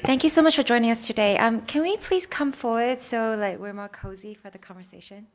Thank you so much for joining us today. Can we please come forward so we're more cozy for the conversation?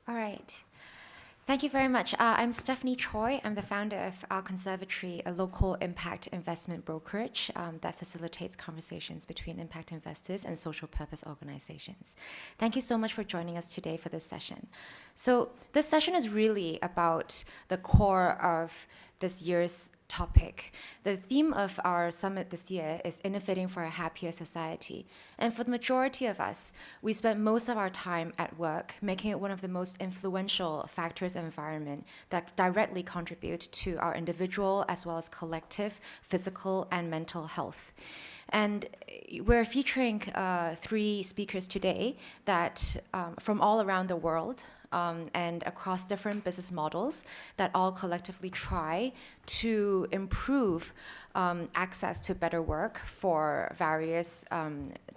All right. Thank you very much. I'm Stephanie CHOI. I'm the founder of OurConservatory, a local impact investment brokerage that facilitates conversations between impact investors and social purpose organizations. Thank you so much for joining us today for this session. So this session is really about the core of this year's topic. The theme of our summit this year is innovating for a happier society. And for the majority of us, we spend most of our time at work, making it one of the most influential factors of environment that directly contribute to our individual as well as collective physical and mental health. And we're featuring 3 speakers today that from all around the world, and across different business models that all collectively try to improve access to better work for various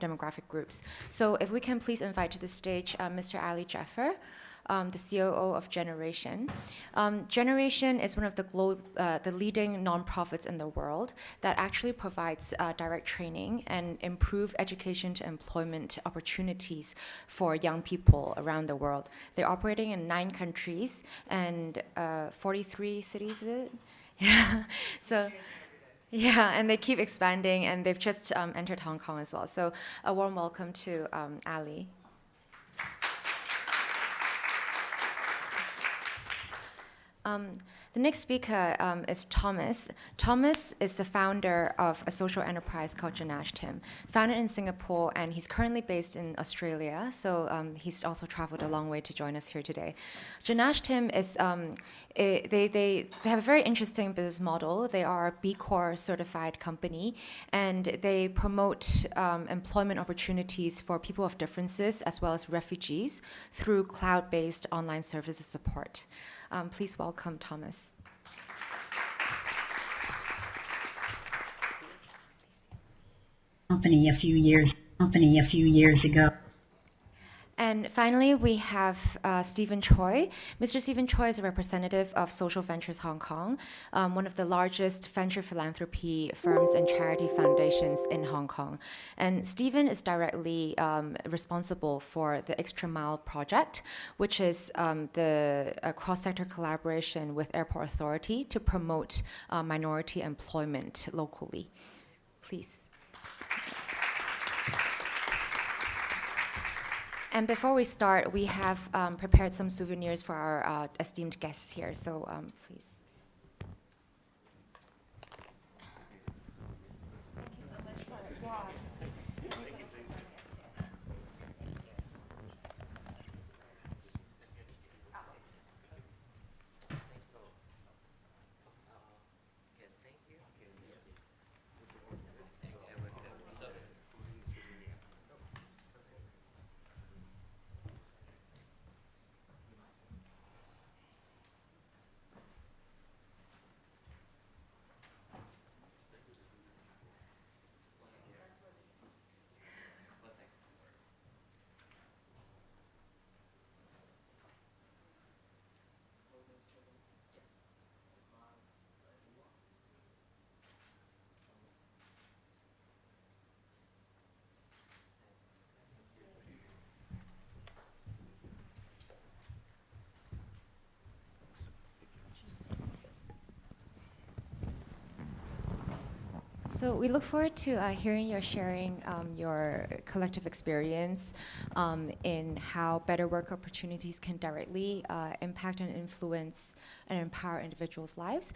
demographic groups. So if we can please invite to the stage Mr. Ali JAFFER, the COO of Generation. Generation is one of the leading nonprofits in the world that actually provides direct training and improve education to employment opportunities for young people around the world. They're operating in 9 countries and 43 cities, is it? Yeah. So. Yeah, and they keep expanding, and they've just entered Hong Kong as well. So a warm welcome to Ali. The next speaker is Thomas. Thomas is the founder of a social enterprise called Genashtim, founded in Singapore, and he's currently based in Australia, so he's also traveled a long way to join us here today. Genashtim is, they have a very interesting business model. They are a B Corp certified company, and they promote employment opportunities for people of differences as well as refugees through cloud-based online services support. Please welcome Thomas. Company a few years ago. And finally, we have Steven TSOI. Mr. Steven TSOI is a representative of Social Ventures Hong Kong, one of the largest venture philanthropy firms and charity foundations in Hong Kong. And Steven is directly responsible for the Extra Mile project, which is the cross-sector collaboration with Airport Authority to promote minority employment locally. Please. And before we start, we have prepared some souvenirs for our esteemed guests here, so please. Thank you so much for it. Wow. So we look forward to hearing your sharing your collective experience in how better work opportunities can directly impact and influence and empower individuals' lives.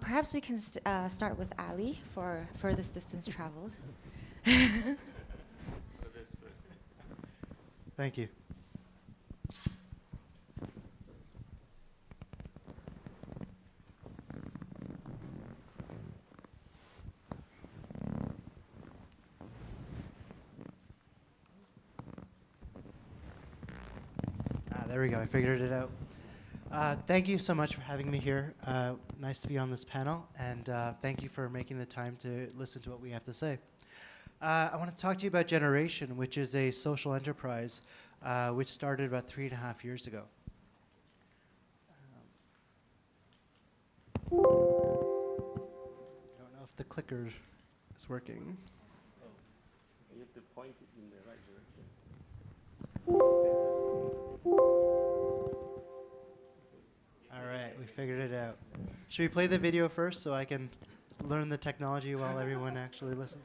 Perhaps we can start with Ali for furthest distance traveled. Thank you. There we go, I figured it out. Thank you so much for having me here. Nice to be on this panel, and thank you for making the time to listen to what we have to say. I want to talk to you about Generation, which is a social enterprise which started about 3.5 years ago. I don't know if the clicker is working. Oh, you have to point it in the right direction. All right, we figured it out. Should we play the video first so I can learn the technology while everyone actually listens?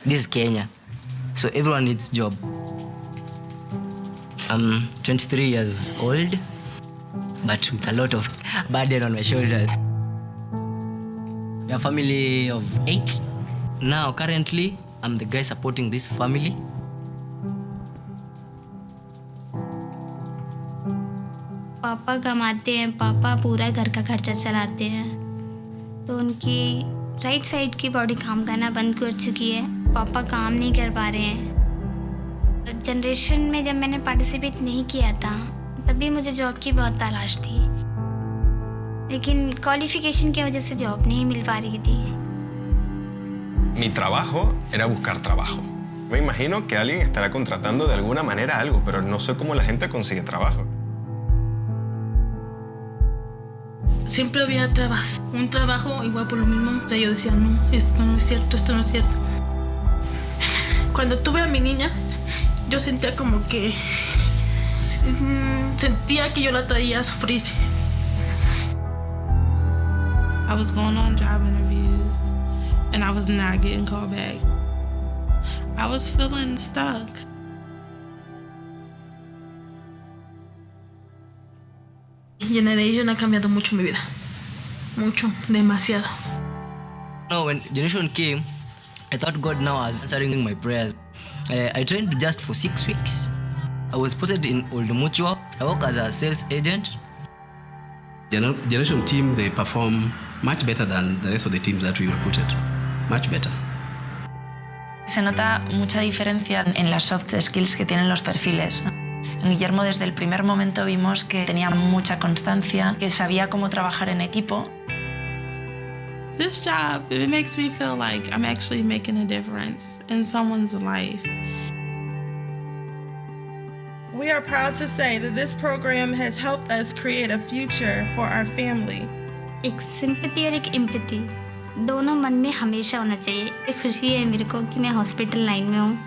This is Kenya, so everyone needs job. I'm 23 years old, but with a lot of burden on my shoulders. We're a family of 8. Now, currently, I'm the guy supporting this family. पापा कमाते हैं, पापा पूरा घर का खर्चा चलाते हैं, तो उनकी राइट साइड की बॉडी काम करना बंद कर चुकी है. पापा काम नहीं कर पा रहे हैं. जनरेशन में जब मैंने पार्टिसिपेट नहीं किया था तभी मुझे जॉब की बहुत तलाश थी, लेकिन क्वालिफिकेशन की वजह से जॉब नहीं मिल पा रही थी. Mi trabajo era buscar trabajo. Me imagino que alguien estará contratando de alguna manera algo, pero no sé cómo la gente consigue trabajo. Siempre había trabas, un trabajo igual por lo mismo. O sea, yo decía, no, esto no es cierto, esto no es cierto. Cuando tuve a mi niña, yo sentía como que sentía que yo la traía a sufrir. I was going on job interviews and I was not getting called back. I was feeling stuck. Generation ha cambiado mucho mi vida. Mucho, demasiado. Now, when Generation came, I thought God now was answering my prayers. I trained just for 6 weeks. I was posted in Old Mutual. I work as a sales agent. Generation team, they perform much better than the rest of the teams that we recruited. Much better. Se nota mucha diferencia en las soft skills que tienen los perfiles. En Guillermo desde el primer momento vimos que tenía mucha constancia, que sabía cómo trabajar en equipo. This job, it makes me feel like I'm actually making a difference in someone's life. We are proud to say that this program has helped us create a future for our family. एक sympathy और एक empathy दोनों मन में हमेशा होना चाहिए. एक खुशी है मेरे को कि मैं हॉस्पिटल लाइन में हूँ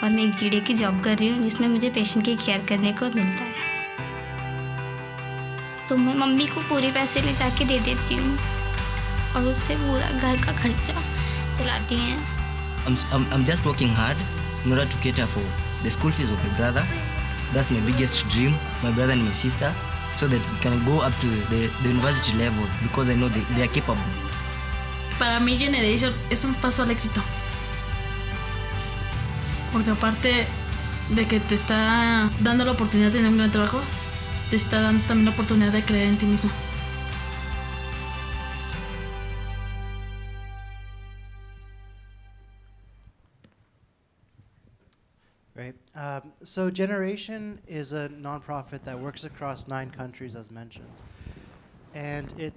और मैं एक जीडे की जॉब कर रही हूँ जिसमें मुझे पेशेंट की केयर करने को मिलता है. तो मैं मम्मी को पूरे पैसे ले जाके दे देती हूँ और उससे पूरा घर का खर्चा चलाती हैं. I'm just working hard in order to cater for the school fees of my brother. That's my biggest dream, my brother and my sister, so that we can go up to the university level because I know they are capable. Para mí Generation es un paso al éxito. Porque aparte de que te está dando la oportunidad de tener un gran trabajo, te está dando también la oportunidad de creer en ti mismo. Right. So Generation is a nonprofit that works across 9 countries, as mentioned. And it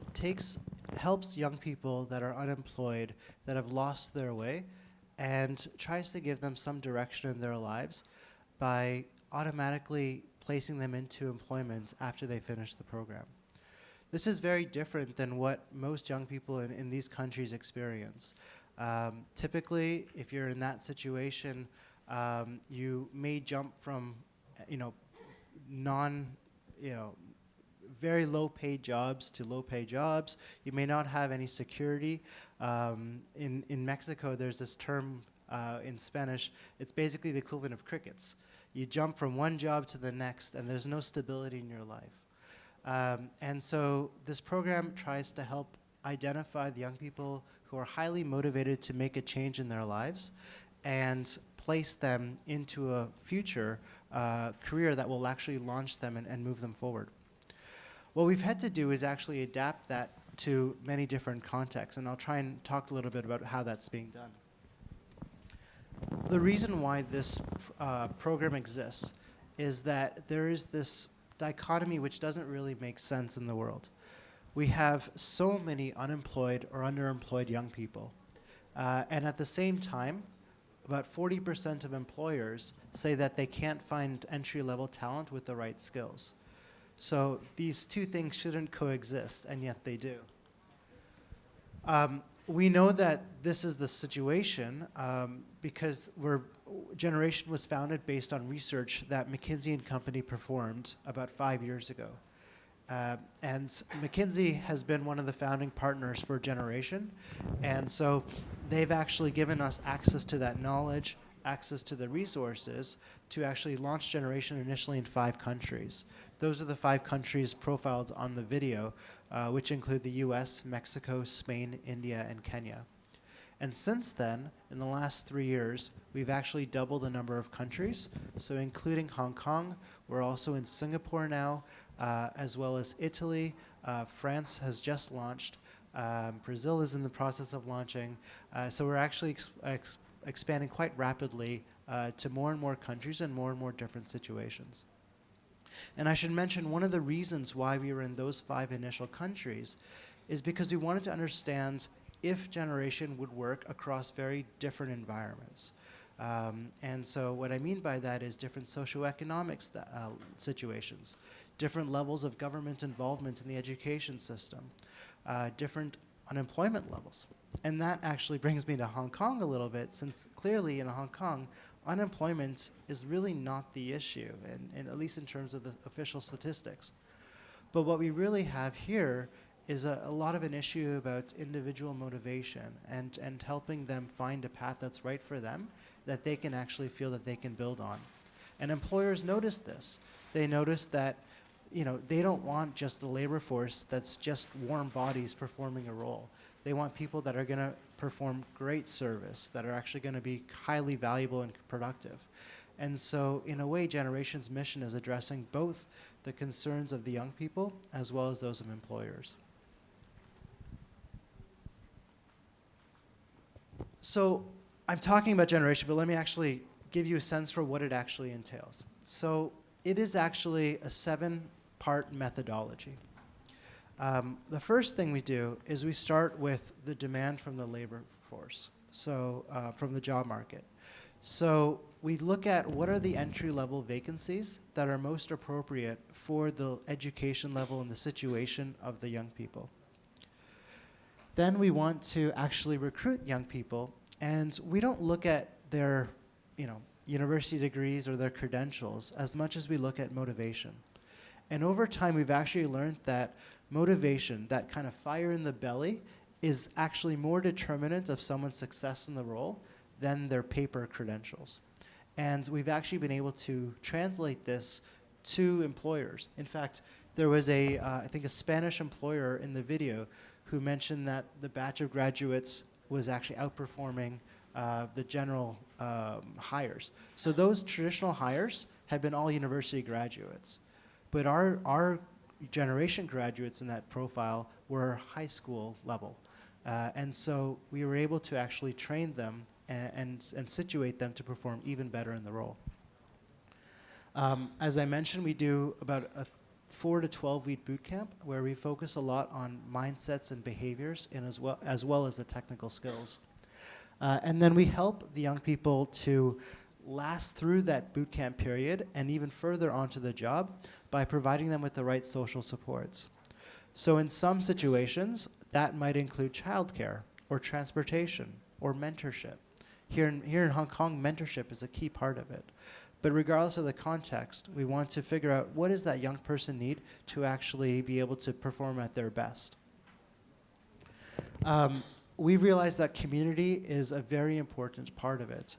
helps young people that are unemployed, that have lost their way, and tries to give them some direction in their lives by automatically placing them into employment after they finish the program. This is very different than what most young people in these countries experience. Typically, if you're in that situation, you may jump from, very low-paid jobs to low-paid jobs. You may not have any security. In Mexico, there's this term in Spanish. It's basically the equivalent of crickets. You jump from one job to the next, and there's no stability in your life. And so this program tries to help identify the young people who are highly motivated to make a change in their lives and place them into a future career that will actually launch them and move them forward. What we've had to do is actually adapt that to many different contexts, and I'll try and talk a little bit about how that's being done. The reason why this program exists is that there is this dichotomy which doesn't really make sense in the world. We have so many unemployed or underemployed young people, and at the same time, about 40% of employers say that they can't find entry-level talent with the right skills. So these two things shouldn't coexist, and yet they do. We know that this is the situation because Generation was founded based on research that McKinsey & Company performed about 5 years ago. And McKinsey has been one of the founding partners for Generation, and so they've actually given us access to that knowledge, access to the resources to actually launch Generation initially in 5 countries. Those are the 5 countries profiled on the video, which include the US, Mexico, Spain, India, and Kenya. And since then, in the last 3 years, we've actually doubled the number of countries. So including Hong Kong, we're also in Singapore now, as well as Italy. France has just launched. Brazil is in the process of launching. So we're actually expanding quite rapidly to more and more countries and more different situations. And I should mention one of the reasons why we were in those 5 initial countries is because we wanted to understand if Generation would work across very different environments. And so what I mean by that is different socioeconomic situations, different levels of government involvement in the education system, different unemployment levels. And that actually brings me to Hong Kong a little bit, since clearly in Hong Kong, unemployment is really not the issue, and at least in terms of the official statistics. But what we really have here is a lot of an issue about individual motivation and helping them find a path that's right for them, that they can actually feel that they can build on. And employers notice this. They notice that they don't want just the labor force that's just warm bodies performing a role. They want people that are going to perform great service, that are actually going to be highly valuable and productive. And so, in a way, Generation's mission is addressing both the concerns of the young people as well as those of employers. So, I'm talking about Generation, but let me actually give you a sense for what it actually entails. So, it is actually a 7-part methodology. The first thing we do is we start with the demand from the labor force, so from the job market. So we look at what are the entry-level vacancies that are most appropriate for the education level and the situation of the young people. Then we want to actually recruit young people, and we don't look at their university degrees or their credentials as much as we look at motivation. And over time, we've actually learned that motivation, that kind of fire in the belly, is actually more determinant of someone's success in the role than their paper credentials. And we've actually been able to translate this to employers. In fact, there was I think a Spanish employer in the video who mentioned that the batch of graduates was actually outperforming the general hires. So those traditional hires have been all university graduates. But our Generation graduates in that profile were high school level. And so we were able to actually train them and situate them to perform even better in the role. As I mentioned, we do about a 4 to 12-week boot camp where we focus a lot on mindsets and behaviors and as well as the technical skills. And then we help the young people to last through that boot camp period and even further onto the job by providing them with the right social supports. So in some situations, that might include childcare or transportation or mentorship. Here in Hong Kong, mentorship is a key part of it. But regardless of the context, we want to figure out what does that young person need to actually be able to perform at their best. We've realized that community is a very important part of it.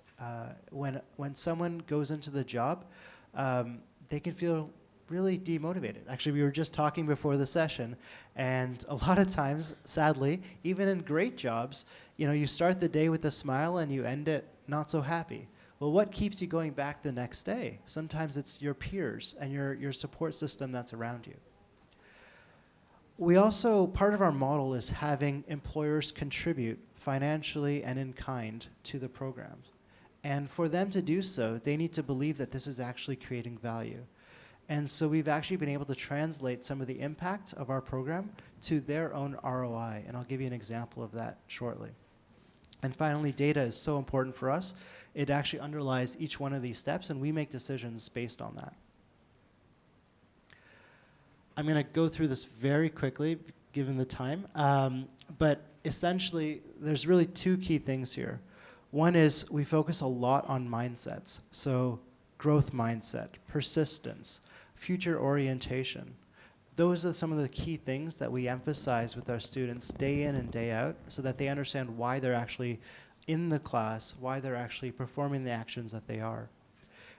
When someone goes into the job, they can feel really demotivated. Actually, we were just talking before the session, and a lot of times, sadly, even in great jobs, you start the day with a smile and you end it not so happy. Well, what keeps you going back the next day? Sometimes it's your peers and your support system that's around you. We also, part of our model is having employers contribute financially and in kind to the programs. And for them to do so, they need to believe that this is actually creating value. And so we've actually been able to translate some of the impact of our program to their own ROI, and I'll give you an example of that shortly. And finally, data is so important for us. It actually underlies each one of these steps, and we make decisions based on that. I'm going to go through this very quickly, given the time. But essentially, there's really two key things here. One is we focus a lot on mindsets. So growth mindset, persistence, future orientation. Those are some of the key things that we emphasize with our students day in and day out so that they understand why they're actually in the class, why they're actually performing the actions that they are.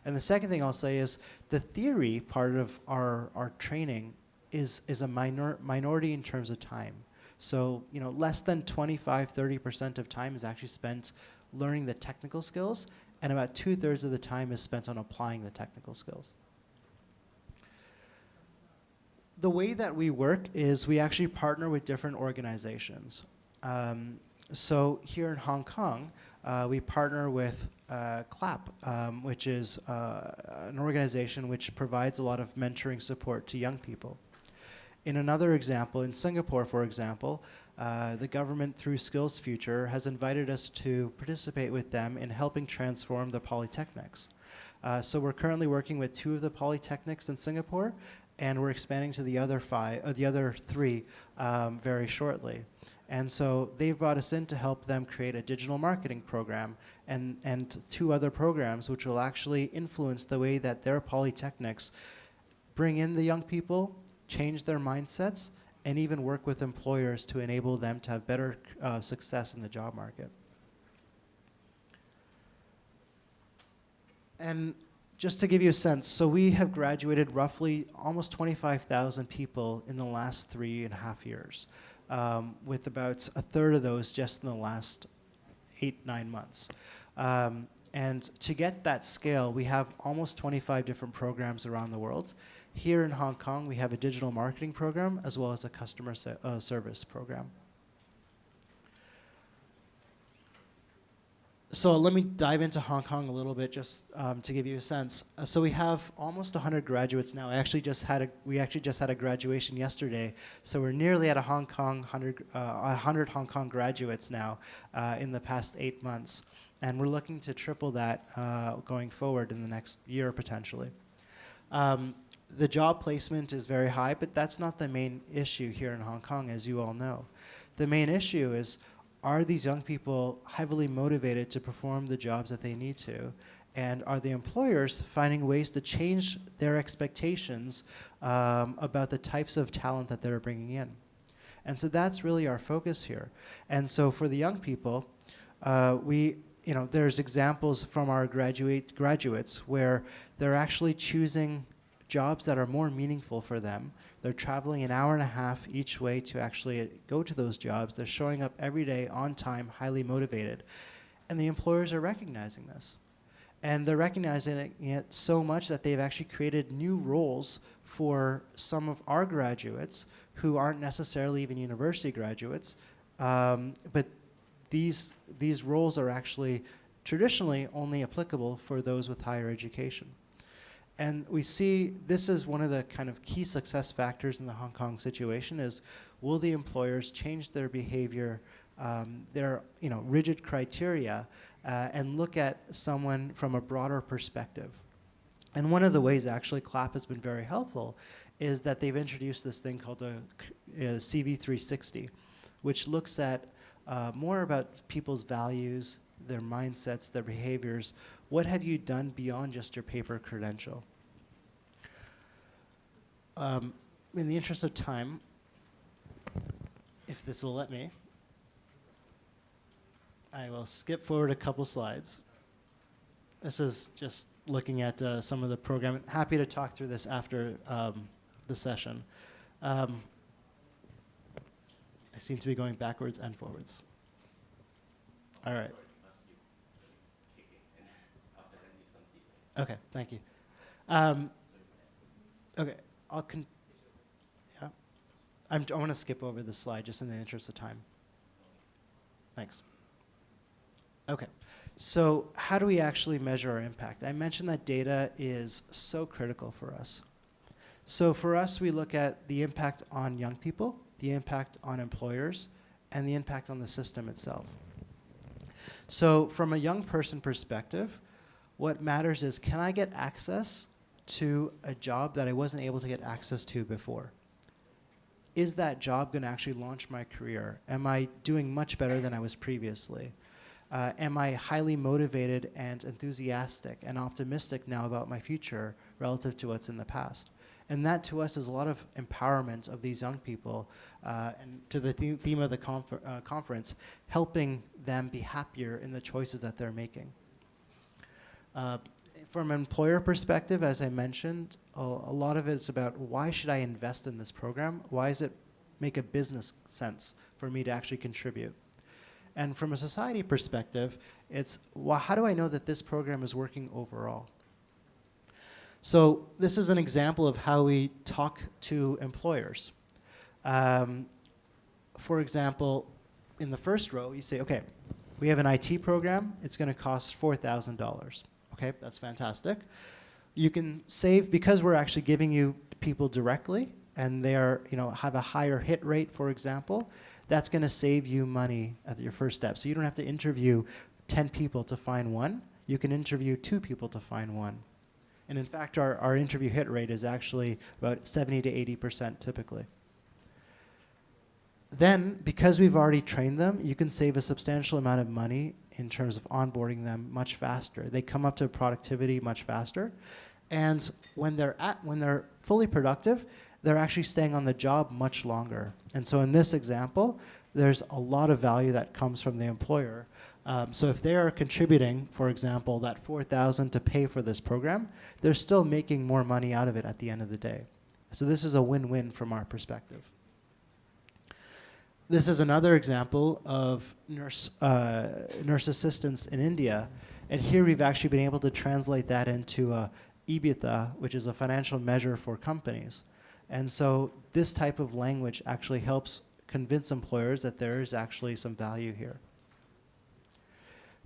And the second thing I'll say is the theory part of our training is a minority in terms of time. So less than 25-30% of time is actually spent learning the technical skills, and about 2/3 of the time is spent on applying the technical skills. The way that we work is we actually partner with different organizations. So here in Hong Kong, we partner with CLAP, which is an organization which provides a lot of mentoring support to young people. In another example, in Singapore, for example, the government through Skills Future has invited us to participate with them in helping transform the polytechnics. So we're currently working with 2 of the polytechnics in Singapore, and we're expanding to the other 3 very shortly. And so they've brought us in to help them create a digital marketing program and 2 other programs which will actually influence the way that their polytechnics bring in the young people, change their mindsets, and even work with employers to enable them to have better success in the job market. And just to give you a sense, so we have graduated roughly almost 25,000 people in the last 3.5 years, with about 1/3 of those just in the last 8-9 months. And to get that scale, we have almost 25 different programs around the world. Here in Hong Kong, we have a digital marketing program as well as a customer service program. So let me dive into Hong Kong a little bit just to give you a sense. So we have almost 100 graduates now. We actually just had a graduation yesterday. So we're nearly at 100 Hong Kong graduates now in the past 8 months. And we're looking to triple that going forward in the next year potentially. The job placement is very high, but that's not the main issue here in Hong Kong, as you all know. The main issue is, are these young people heavily motivated to perform the jobs that they need to? And are the employers finding ways to change their expectations about the types of talent that they're bringing in? And so that's really our focus here. And so for the young people, there's examples from our graduates where they're actually choosing jobs that are more meaningful for them. They're traveling 1.5 hours each way to actually go to those jobs. They're showing up every day on time, highly motivated. And the employers are recognizing this. And they're recognizing it so much that they've actually created new roles for some of our graduates who aren't necessarily even university graduates, but these roles are actually traditionally only applicable for those with higher education. And we see this is one of the kind of key success factors in the Hong Kong situation is, will the employers change their behavior, their rigid criteria, and look at someone from a broader perspective? And one of the ways actually CLAP has been very helpful is that they've introduced this thing called the CV 360, which looks at more about people's values, their mindsets, their behaviors. What have you done beyond just your paper credential? In the interest of time, if this will let me, I will skip forward a couple slides. This is just looking at some of the program. Happy to talk through this after the session. I seem to be going backwards and forwards. All right. Okay, thank you. Okay, yeah. I want to skip over this slide just in the interest of time. Thanks. Okay, so how do we actually measure our impact? I mentioned that data is so critical for us. So for us, we look at the impact on young people, the impact on employers, and the impact on the system itself. So from a young person perspective, what matters is, can I get access to a job that I wasn't able to get access to before? Is that job going to actually launch my career? Am I doing much better than I was previously? Am I highly motivated and enthusiastic and optimistic now about my future relative to what's in the past? And that to us is a lot of empowerment of these young people, and to the theme of the conference, helping them be happier in the choices that they're making. From an employer perspective, as I mentioned, a lot of it's about, why should I invest in this program? Why does it make a business sense for me to actually contribute? And from a society perspective, it's, well, how do I know that this program is working overall? So this is an example of how we talk to employers. For example, in the first row, you say, okay, we have an IT program. It's going to cost $4,000. Okay, that's fantastic. You can save, because we're actually giving you people directly, and they are, have a higher hit rate, for example. That's going to save you money at your first step. So you don't have to interview 10 people to find one. You can interview 2 people to find one. And in fact, our interview hit rate is actually about 70 to 80% typically. Then, because we've already trained them, you can save a substantial amount of money in terms of onboarding them much faster. They come up to productivity much faster. And when they're fully productive, they're actually staying on the job much longer. And so in this example, there's a lot of value that comes from the employer. So if they are contributing, for example, that $4,000 to pay for this program, they're still making more money out of it at the end of the day. So this is a win-win from our perspective. This is another example of nurse assistants in India. And here we've actually been able to translate that into EBITDA, which is a financial measure for companies. And so this type of language actually helps convince employers that there is actually some value here.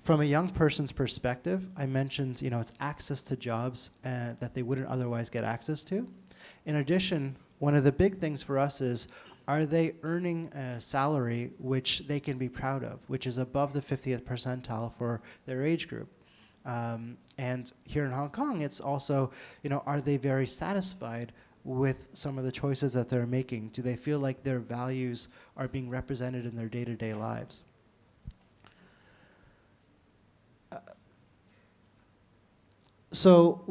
From a young person's perspective, I mentioned, it's access to jobs that they wouldn't otherwise get access to. In addition, one of the big things for us is, are they earning a salary which they can be proud of, which is above the 50th percentile for their age group? And here in Hong Kong, it's also, are they very satisfied with some of the choices that they're making? Do they feel like their values are being represented in their day-to-day lives? So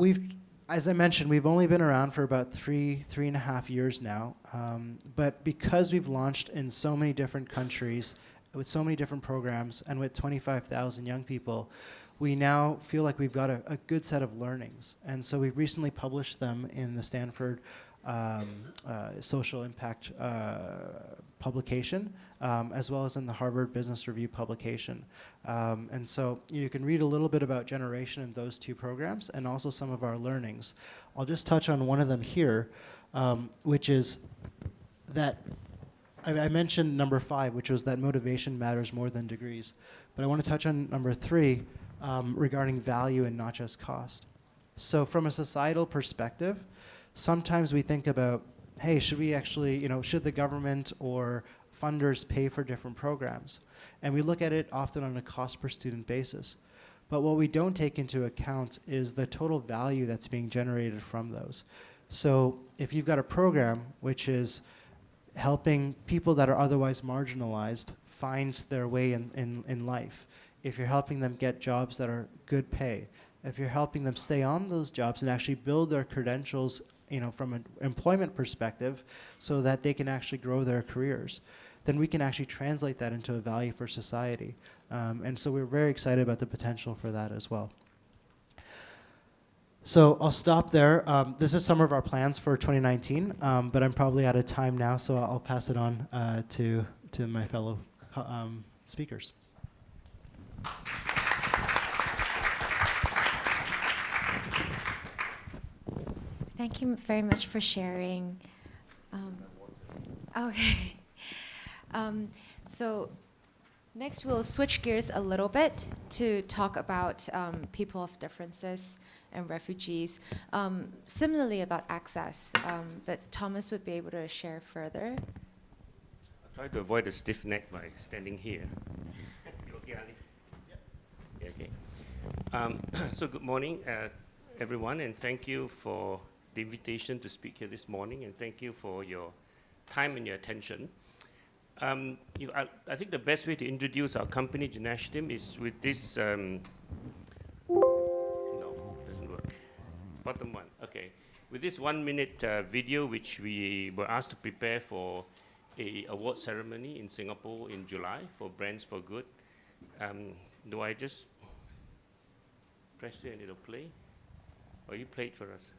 as I mentioned, we've only been around for about three and a half years now. But because we've launched in so many different countries, with so many different programs, and with 25,000 young people, we now feel like we've got a good set of learnings. And so we've recently published them in the Stanford Social Impact publication, as well as in the Harvard Business Review publication. And so you can read a little bit about Generation in those 2 programs, and also some of our learnings. I'll just touch on one of them here, which is that I mentioned number 5, which was that motivation matters more than degrees. But I want to touch on number 3, regarding value and not just cost. So from a societal perspective, sometimes we think about, hey, should we actually, should the government or funders pay for different programs? And we look at it often on a cost per student basis. But what we don't take into account is the total value that's being generated from those. So if you've got a program which is helping people that are otherwise marginalized find their way in life, if you're helping them get jobs that are good pay, if you're helping them stay on those jobs and actually build their credentials, from an employment perspective so that they can actually grow their careers, then we can actually translate that into a value for society. And so we're very excited about the potential for that as well. So I'll stop there. This is some of our plans for 2019, but I'm probably out of time now, so I'll pass it on to my fellow speakers. Thank you very much for sharing. Okay. So next we'll switch gears a little bit to talk about people of differences and refugees. Similarly about access, but Thomas would be able to share further. I'll try to avoid a stiff neck by standing here. You okay, Ali? Yeah, okay. So good morning, everyone, and thank you for the invitation to speak here this morning, and thank you for your time and your attention. I think the best way to introduce our company, Genashtim, is with this. No, doesn't work. Bottom one. Okay. With this 1-minute video, which we were asked to prepare for a award ceremony in Singapore in July for Brands for Good. Do I just press it and it'll play? Or you play it for us?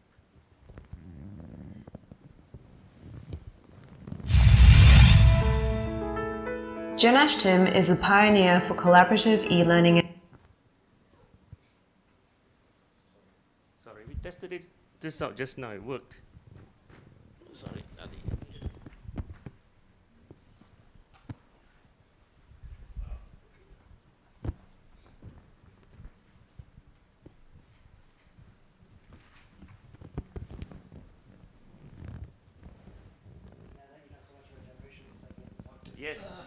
Genashtim is a pioneer for collaborative e-learning. Sorry, we tested this out just now. It worked. Sorry, Ali. Yes.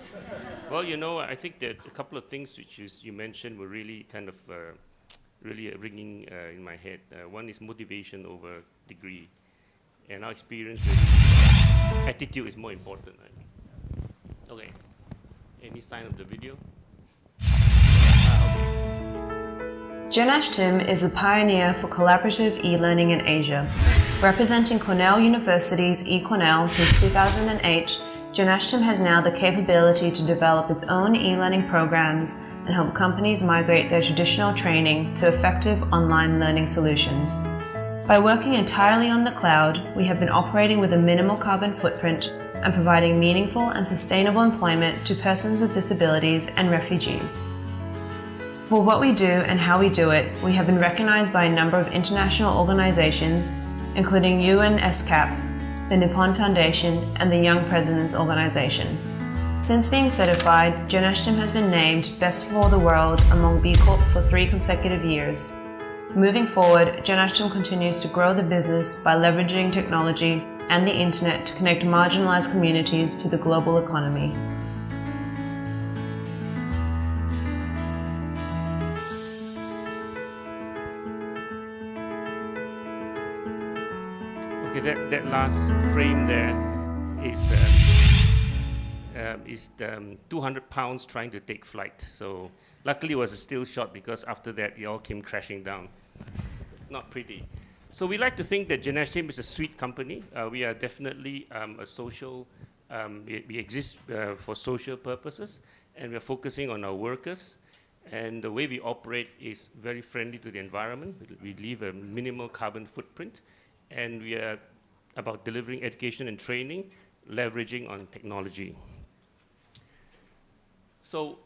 Well, I think that a couple of things which you mentioned were really kind of really ringing in my head. One is motivation over degree. And our experience with attitude is more important, right? Okay. Any sign of the video? Okay. Genashtim is a pioneer for collaborative e-learning in Asia. Representing Cornell University's eCornell since 2008, Genashtim has now the capability to develop its own e-learning programs and help companies migrate their traditional training to effective online learning solutions. By working entirely on the cloud, we have been operating with a minimal carbon footprint and providing meaningful and sustainable employment to persons with disabilities and refugees. For what we do and how we do it, we have been recognized by a number of international organizations, including UNESCAP, the Nippon Foundation, and the Young Presidents Organization. Since being certified, Genashtim has been named Best for the World among B Corps for 3 consecutive years. Moving forward, Genashtim continues to grow the business by leveraging technology and the internet to connect marginalized communities to the global economy. Okay, that last frame there is 200 pounds trying to take flight. So luckily it was a still shot because after that it all came crashing down. Not pretty. So we like to think that Genashtim is a sweet company. We are definitely a social, we exist for social purposes, and we're focusing on our workers. And the way we operate is very friendly to the environment. We leave a minimal carbon footprint. And we are about delivering education and training, leveraging on technology. So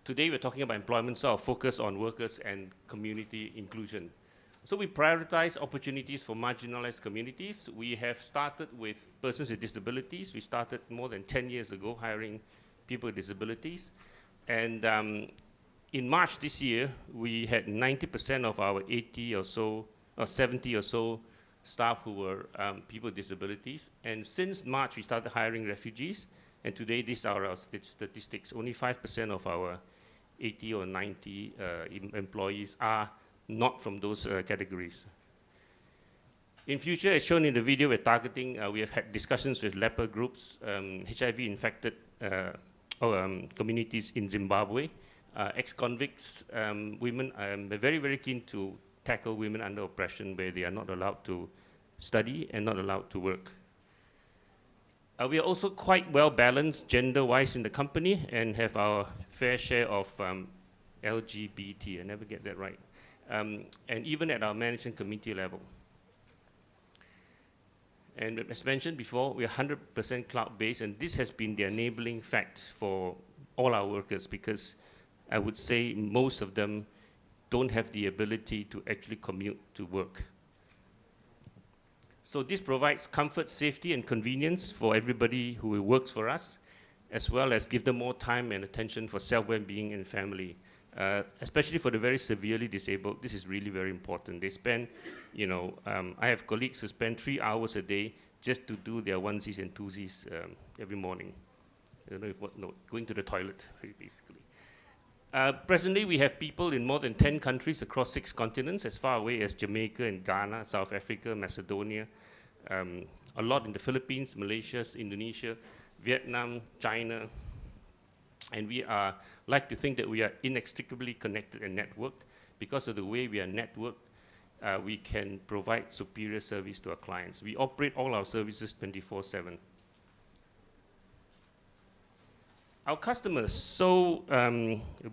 today we're talking about employment, so our focus on workers and community inclusion. So we prioritize opportunities for marginalized communities. We have started with persons with disabilities. We started more than 10 years ago hiring people with disabilities. And in March this year, we had 90% of our 80 or so, or 70 or so staff who were people with disabilities. And since March, we started hiring refugees. And today, these are our statistics. Only 5% of our 80 or 90 employees are not from those categories. In future, as shown in the video, we're targeting, we have had discussions with leper groups, HIV-infected communities in Zimbabwe, ex-convicts, women. I'm very, very keen to tackle women under oppression where they are not allowed to study and not allowed to work. We are also quite well balanced gender-wise in the company and have our fair share of LGBT, I never get that right, and even at our management committee level. And as mentioned before, we are 100% cloud-based, and this has been the enabling fact for all our workers, because I would say most of them don't have the ability to actually commute to work. So this provides comfort, safety, and convenience for everybody who works for us, as well as give them more time and attention for self-well-being and family. Especially for the very severely disabled, this is really very important. They spend, I have colleagues who spend 3 hours a day just to do their onesies and twosies every morning. I don't know if going to the toilet, basically. Presently, we have people in more than 10 countries across 6 continents, as far away as Jamaica and Ghana, South Africa, Macedonia, a lot in the Philippines, Malaysia, Indonesia, Vietnam, China. And we like to think that we are inextricably connected and networked. Because of the way we are networked, we can provide superior service to our clients. We operate all our services 24/7. Our customers, so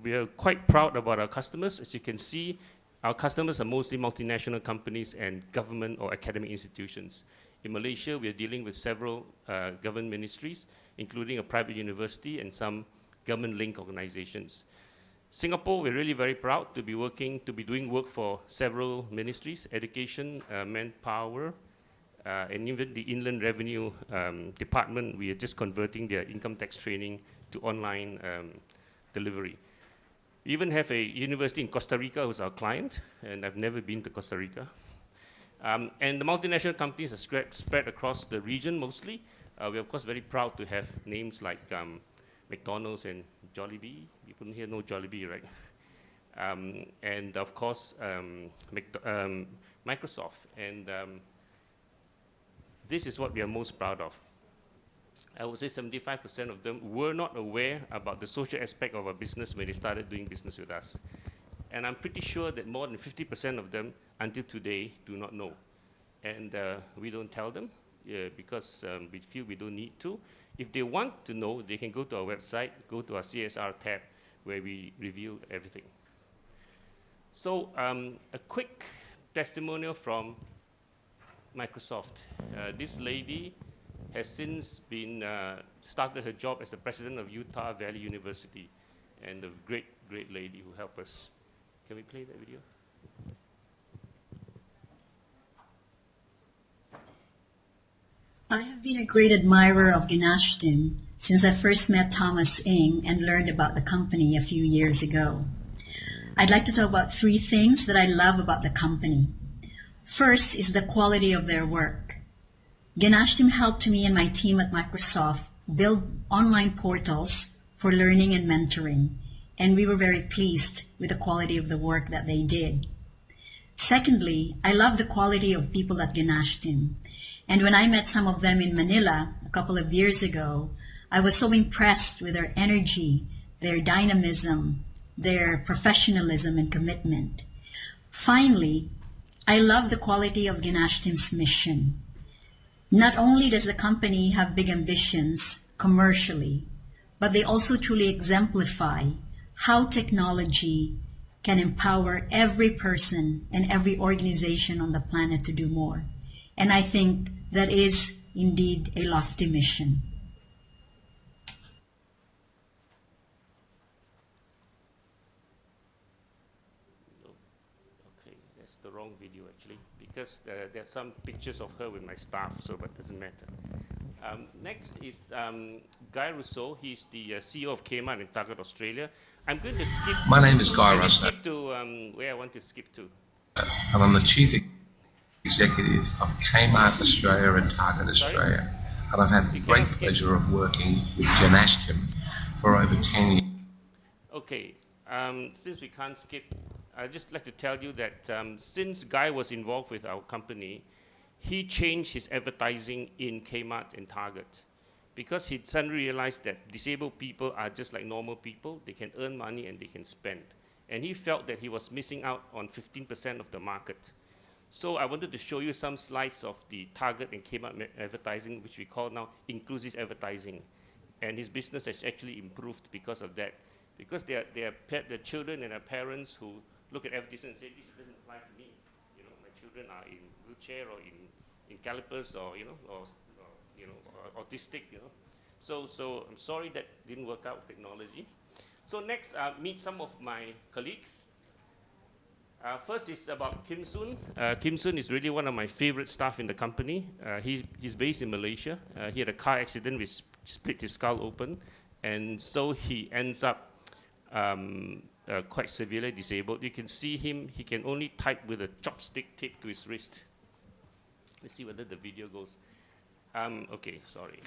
we are quite proud about our customers. As you can see, our customers are mostly multinational companies and government or academic institutions. In Malaysia, we are dealing with several government ministries, including a private university and some government-linked organizations. Singapore, we're really very proud to be doing work for several ministries, education, manpower, and even the Inland Revenue Department. We are just converting their income tax training to online delivery. We even have a university in Costa Rica who's our client, and I've never been to Costa Rica. And the multinational companies are spread across the region mostly. We're of course very proud to have names like McDonald's and Jollibee. People here know Jollibee, right? And of course, Microsoft. And this is what we are most proud of. I would say 75% of them were not aware about the social aspect of our business when they started doing business with us. And I'm pretty sure that more than 50% of them, until today, do not know. And we don't tell them because we feel we don't need to. If they want to know, they can go to our website, go to our CSR tab, where we reveal everything. So a quick testimonial from Microsoft. This lady has since been started her job as the president of Utah Valley University, and a great, great lady who helped us. Can we play that video? I have been a great admirer of Genashtim since I first met Thomas Ng and learned about the company a few years ago. I'd like to talk about 3 things that I love about the company. First is the quality of their work. Genashtim helped me and my team at Microsoft build online portals for learning and mentoring, and we were very pleased with the quality of the work that they did. Secondly, I love the quality of people at Genashtim. And when I met some of them in Manila a couple of years ago, I was so impressed with their energy, their dynamism, their professionalism and commitment. Finally, I love the quality of Genashtim's mission. Not only does the company have big ambitions commercially, but they also truly exemplify how technology can empower every person and every organization on the planet to do more. And I think that is indeed a lofty mission. Okay, that's the wrong video actually, because there are some pictures of her with my staff, so but it doesn't matter. Next is Guy Rousseau. He's the CEO of Kmart in Target, Australia. I'm going to skip. My name is Guy Rousseau. Skip to where I want to skip to. And I'm the Chief Executive of Kmart Australia and Target Australia. And I've had the great pleasure of working with Genashtim for over 10 years. Okay, since we can't skip, I'd just like to tell you that since Guy was involved with our company, he changed his advertising in Kmart and Target. because he suddenly realized that disabled people are just like normal people. They can earn money and they can spend. And he felt that he was missing out on 15% of the market. So I wanted to show you some slides of the target and came up advertising, which we call now inclusive advertising. And his business has actually improved because of that. Because they are children and their parents who look at advertising and say, this doesn't apply to me. You know, my children are in wheelchair or in calipers or, you know, or autistic, you know. So I'm sorry that didn't work out with technology. So next, meet some of my colleagues. First is about Kim Soon. Kim Soon is really one of my favorite staff in the company. He's based in Malaysia. He had a car accident which split his skull open, and so he ends up quite severely disabled. You can see him, he can only type with a chopstick taped to his wrist. Let's see whether the video goes. Okay, sorry.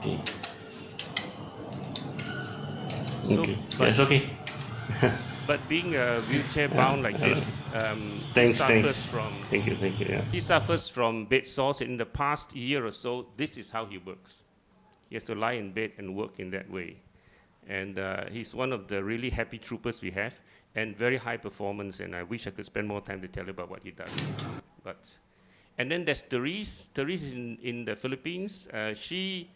Okay. So, okay. Yes, okay. But being wheelchair bound like this, thanks. From thank you. Yeah. He suffers from bed sores. In the past year or so, this is how he works. He has to lie in bed and work in that way. And he's one of the really happy troopers we have, and very high performance, and I wish I could spend more time to tell you about what he does. And then there's Therese. Therese is in the Philippines. She,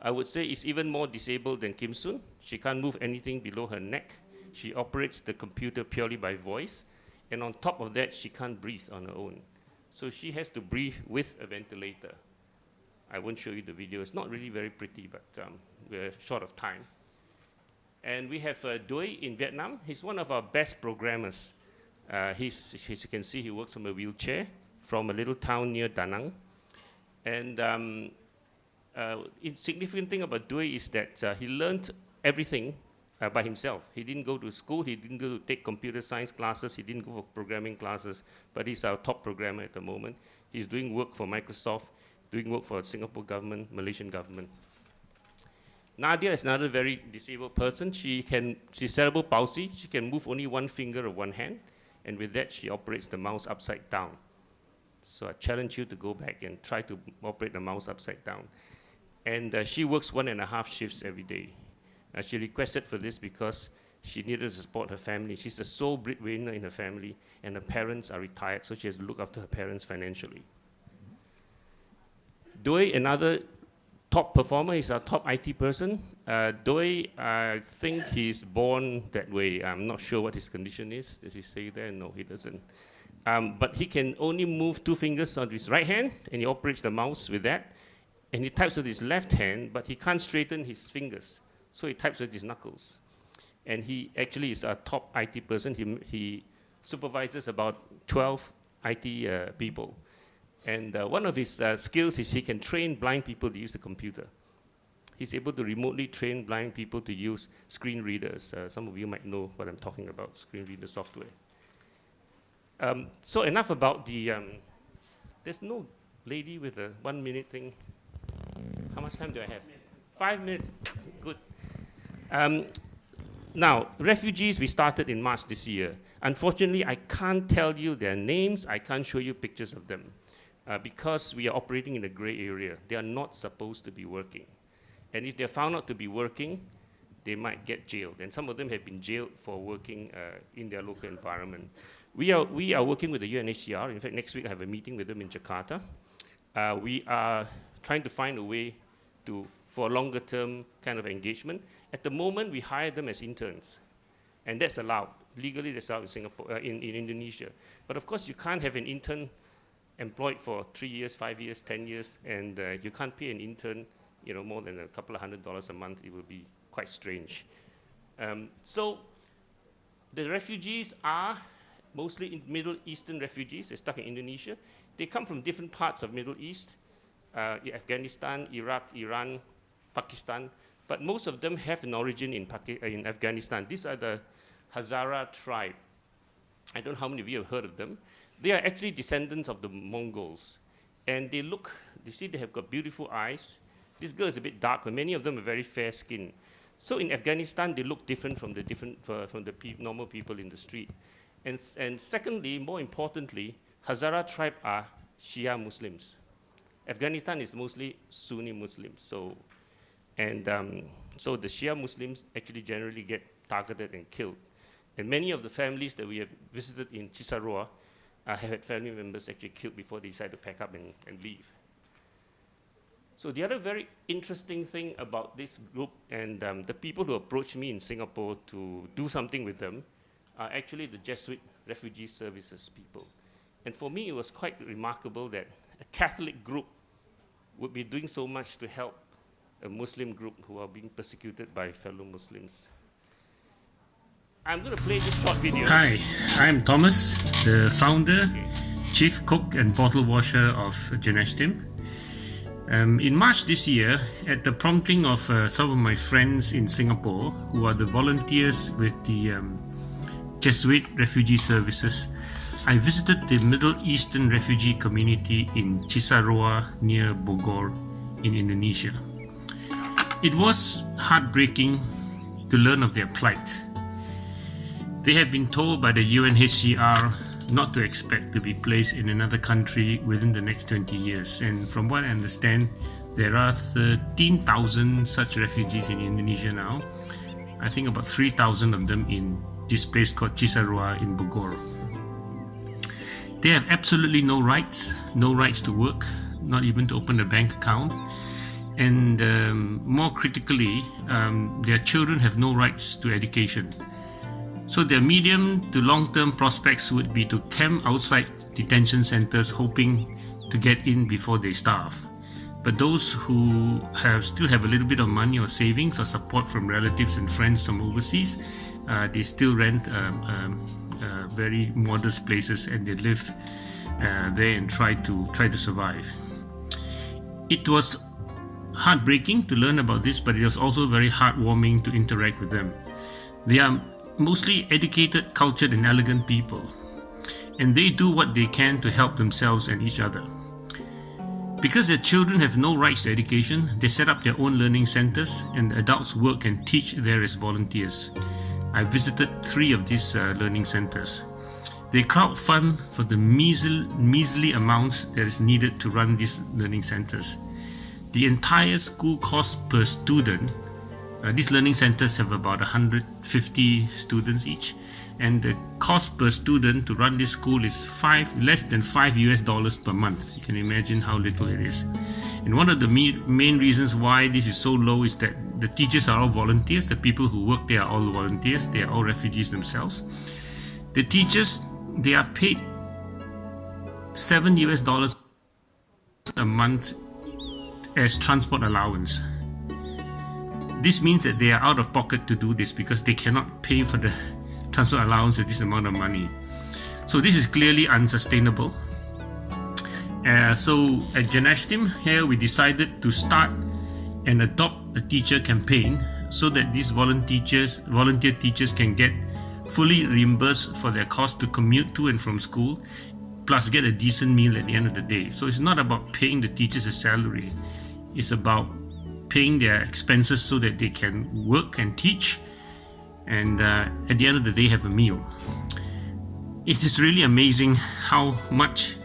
I would say, is even more disabled than Kim Soon. She can't move anything below her neck. She operates the computer purely by voice. And on top of that, she can't breathe on her own. So she has to breathe with a ventilator. I won't show you the video. It's not really very pretty, but we're short of time. And we have Doi in Vietnam. He's one of our best programmers. As you can see, he works from a wheelchair from a little town near Da Nang. And the significant thing about Doi is that he learned everything by himself. He didn't go to school, he didn't go to take computer science classes, he didn't go for programming classes, but he's our top programmer at the moment. He's doing work for Microsoft, doing work for the Singapore government, Malaysian government. Nadia is another very disabled person. She's cerebral palsy. She can move only one finger or one hand, and with that, she operates the mouse upside down. So I challenge you to go back and try to operate the mouse upside down. And she works 1.5 shifts every day. She requested for this because she needed to support her family. She's the sole breadwinner in her family, and her parents are retired, so she has to look after her parents financially. Doi, another top performer, is our top IT person. Doi, I think he's born that way. I'm not sure what his condition is. Does he say there? No, he doesn't. But he can only move 2 fingers on his right hand, and he operates the mouse with that. And he types with his left hand, but he can't straighten his fingers. So he types with his knuckles. And he actually is a top IT person. He supervises about 12 IT people. And one of his skills is he can train blind people to use the computer. He's able to remotely train blind people to use screen readers. Some of you might know what I'm talking about, screen reader software. So enough about the, there's no lady with a 1 minute thing. How much time do I have? 5 minutes, good. Now, refugees, we started in March this year. Unfortunately, I can't tell you their names, I can't show you pictures of them, because we are operating in a gray area. They are not supposed to be working. And if they're found out to be working, they might get jailed. And some of them have been jailed for working in their local environment. We are working with the UNHCR. In fact, next week I have a meeting with them in Jakarta. We are trying to find a way for longer term kind of engagement. At the moment, we hire them as interns, and that's allowed. Legally, that's allowed in Singapore, in Indonesia. But of course, you can't have an intern employed for 3 years, 5 years, 10 years, and you can't pay an intern, more than a couple of $100 a month. It would be quite strange. So the refugees are mostly Middle Eastern refugees. They're stuck in Indonesia. They come from different parts of Middle East, Afghanistan, Iraq, Iran, Pakistan, but most of them have an origin in Afghanistan. These are the Hazara tribe. I don't know how many of you have heard of them. They are actually descendants of the Mongols. And they look, you see they have got beautiful eyes. This girl is a bit dark, but many of them are very fair skinned. So in Afghanistan, they look different from the normal people in the street. And secondly, more importantly, Hazara tribe are Shia Muslims. Afghanistan is mostly Sunni Muslims. So the Shia Muslims actually generally get targeted and killed. And many of the families that we have visited in Cisarua have had family members actually killed before they decide to pack up and leave. So the other very interesting thing about this group and the people who approached me in Singapore to do something with them are actually the Jesuit Refugee Services people. And for me, it was quite remarkable that a Catholic group would be doing so much to help a Muslim group who are being persecuted by fellow Muslims. I'm going to play this short video. Hi, I'm Thomas, the founder, chief cook and bottle washer of Genashtim. In March this year, at the prompting of some of my friends in Singapore, who are the volunteers with the Jesuit Refugee Services, I visited the Middle Eastern refugee community in Cisarua near Bogor in Indonesia. It was heartbreaking to learn of their plight. They have been told by the UNHCR not to expect to be placed in another country within the next 20 years. And from what I understand, there are 13,000 such refugees in Indonesia now. I think about 3,000 of them in this place called Cisarua in Bogor. They have absolutely no rights to work, not even to open a bank account. And more critically, their children have no rights to education. So their medium to long-term prospects would be to camp outside detention centers hoping to get in before they starve. But those who still have a little bit of money or savings or support from relatives and friends from overseas, they still rent very modest places and they live there and try to survive. It was heartbreaking to learn about this, but it was also very heartwarming to interact with them. They are mostly educated, cultured, and elegant people, and they do what they can to help themselves and each other. Because their children have no rights to education, they set up their own learning centers, and adults work and teach there as volunteers. I visited 3 of these learning centers. They crowdfund for the measly amounts that is needed to run these learning centers. The entire school cost per student, these learning centers have about 150 students each, and the cost per student to run this school is less than $5 per month. You can imagine how little it is. And one of the main reasons why this is so low is that the teachers are all volunteers. The people who work there are all volunteers. They are all refugees themselves. The teachers, they are paid $7 a month as transport allowance. This means that they are out of pocket to do this because they cannot pay for the transport allowance with this amount of money. So this is clearly unsustainable. So at Genashtim here, we decided to start and adopt a teacher campaign so that these volunteer teachers can get fully reimbursed for their cost to commute to and from school, plus get a decent meal at the end of the day. So it's not about paying the teachers a salary. It's about paying their expenses so that they can work and teach and at the end of the day have a meal. It is really amazing how much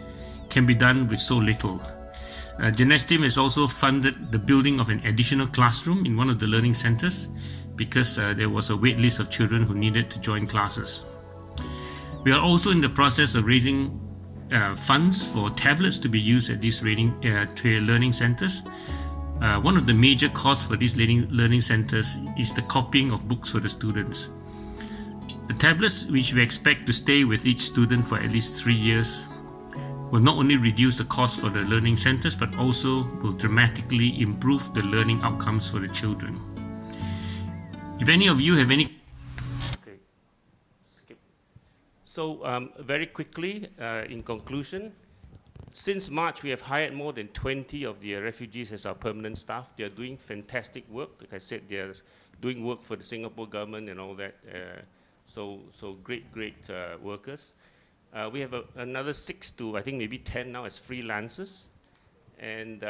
can be done with so little. Genashtim has also funded the building of an additional classroom in one of the learning centers because there was a wait list of children who needed to join classes. We are also in the process of raising funds for tablets to be used at these learning centers. One of the major costs for these learning centers is the copying of books for the students. The tablets, which we expect to stay with each student for at least 3 years, will not only reduce the cost for the learning centers, but also will dramatically improve the learning outcomes for the children. If any of you have any... Okay, skip. So very quickly, in conclusion, since March, we have hired more than 20 of the refugees as our permanent staff. They are doing fantastic work. Like I said, they are doing work for the Singapore government and all that. So great workers. We have another 6 to, I think, maybe 10 now as freelancers. And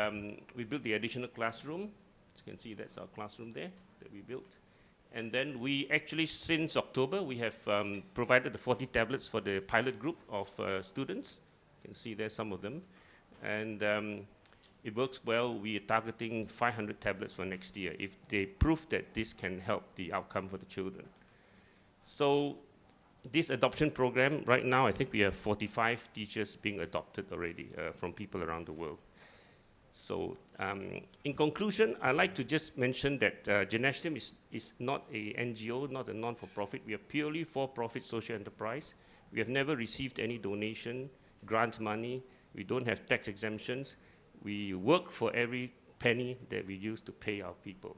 we built the additional classroom. As you can see, that's our classroom there that we built. And then we actually, since October, we have provided the 40 tablets for the pilot group of students. You can see there's some of them. And it works well. We are targeting 500 tablets for next year if they prove that this can help the outcome for the children. So this adoption program, right now, I think we have 45 teachers being adopted already from people around the world. So in conclusion, I'd like to just mention that Genashtim is not a NGO, not a non-for-profit. We are purely for-profit social enterprise. We have never received any donation, grant money. We don't have tax exemptions. We work for every penny that we use to pay our people.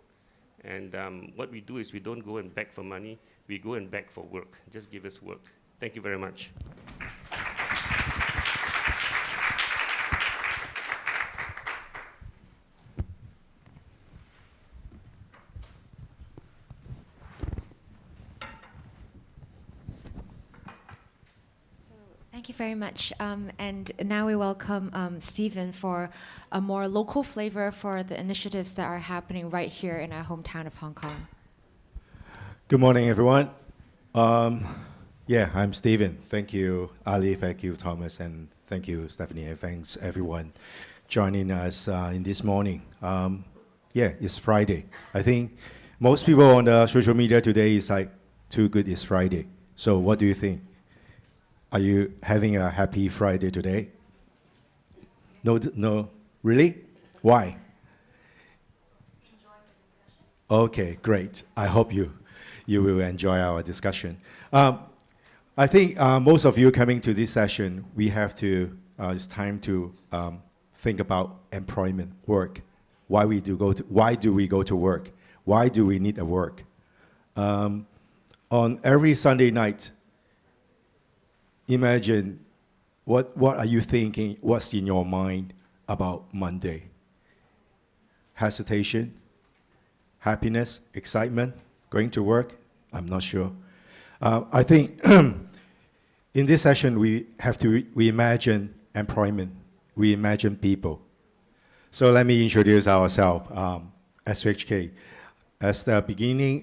And what we do is we don't go and beg for money. We go and beg for work. Just give us work. Thank you very much. Thank you very much. And now we welcome Steven for a more local flavor for the initiatives that are happening right here in our hometown of Hong Kong. Good morning, everyone. I'm Steven. Thank you, Ali. Thank you, Thomas. And thank you, Stephanie. And thanks, everyone, joining us in this morning. It's Friday. I think most people on the social media today is like, too good it's Friday. So what do you think? Are you having a happy Friday today? No, really? Why? Okay, great. I hope you will enjoy our discussion. I think most of you coming to this session, we have to, it's time to think about employment, work. Why do we go to work? Why do we need a work? On every Sunday night, imagine what are you thinking, what's in your mind about Monday? Hesitation, happiness, excitement, going to work? I'm not sure. I think in this session we imagine employment, we imagine people. So let me introduce ourselves, SHK. As the beginning,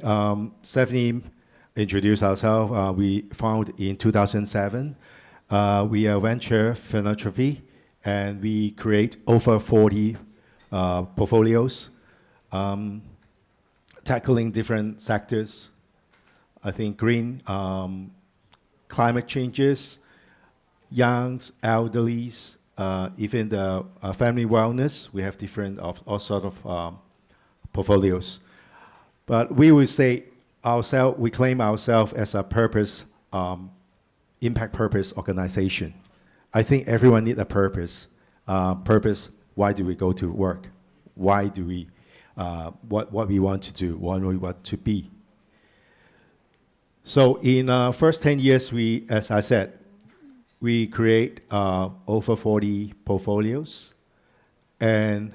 Stephanie introduce ourselves. We founded in 2007. We are venture philanthropy, and we create over 40 portfolios, tackling different sectors. I think green, climate changes, youngs, elderlies, even the family wellness. We have different all sort of portfolios. But we will say we claim ourselves as a purpose, impact purpose organization. I think everyone needs a purpose. Purpose, why do we go to work? Why do we, what we want to do, what we want to be. So in first 10 years, as I said, we create over 40 portfolios. And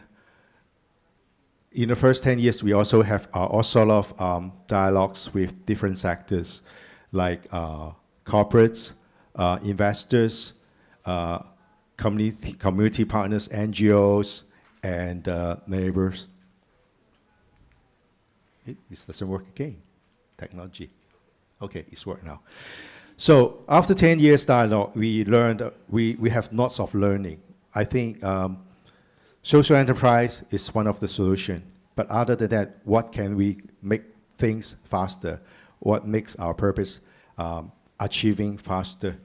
in the first 10 years, we also have all sort of dialogues with different sectors, like corporates, investors, community partners, NGOs, and neighbors. This doesn't work again. Technology. Okay, it's worked now. So after 10 years dialogue, we learned, we have lots of learning. I think social enterprise is one of the solutions. But other than that, what can we make things faster? What makes our purpose achieving faster?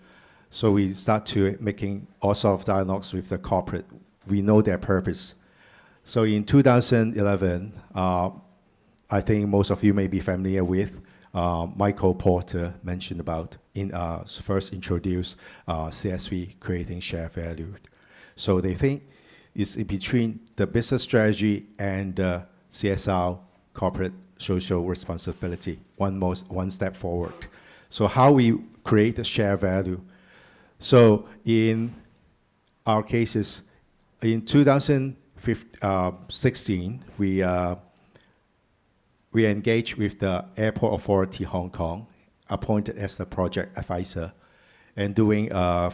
So we start to making all sorts of dialogues with the corporate. We know their purpose. So in 2011, I think most of you may be familiar with Michael Porter mentioned about first introduced CSV, creating shared value. So they think it's in between the business strategy and CSR, corporate social responsibility, one step forward. So how we create a shared value. So in our cases, in 2016, we engaged with the Airport Authority Hong Kong, appointed as the project advisor, and doing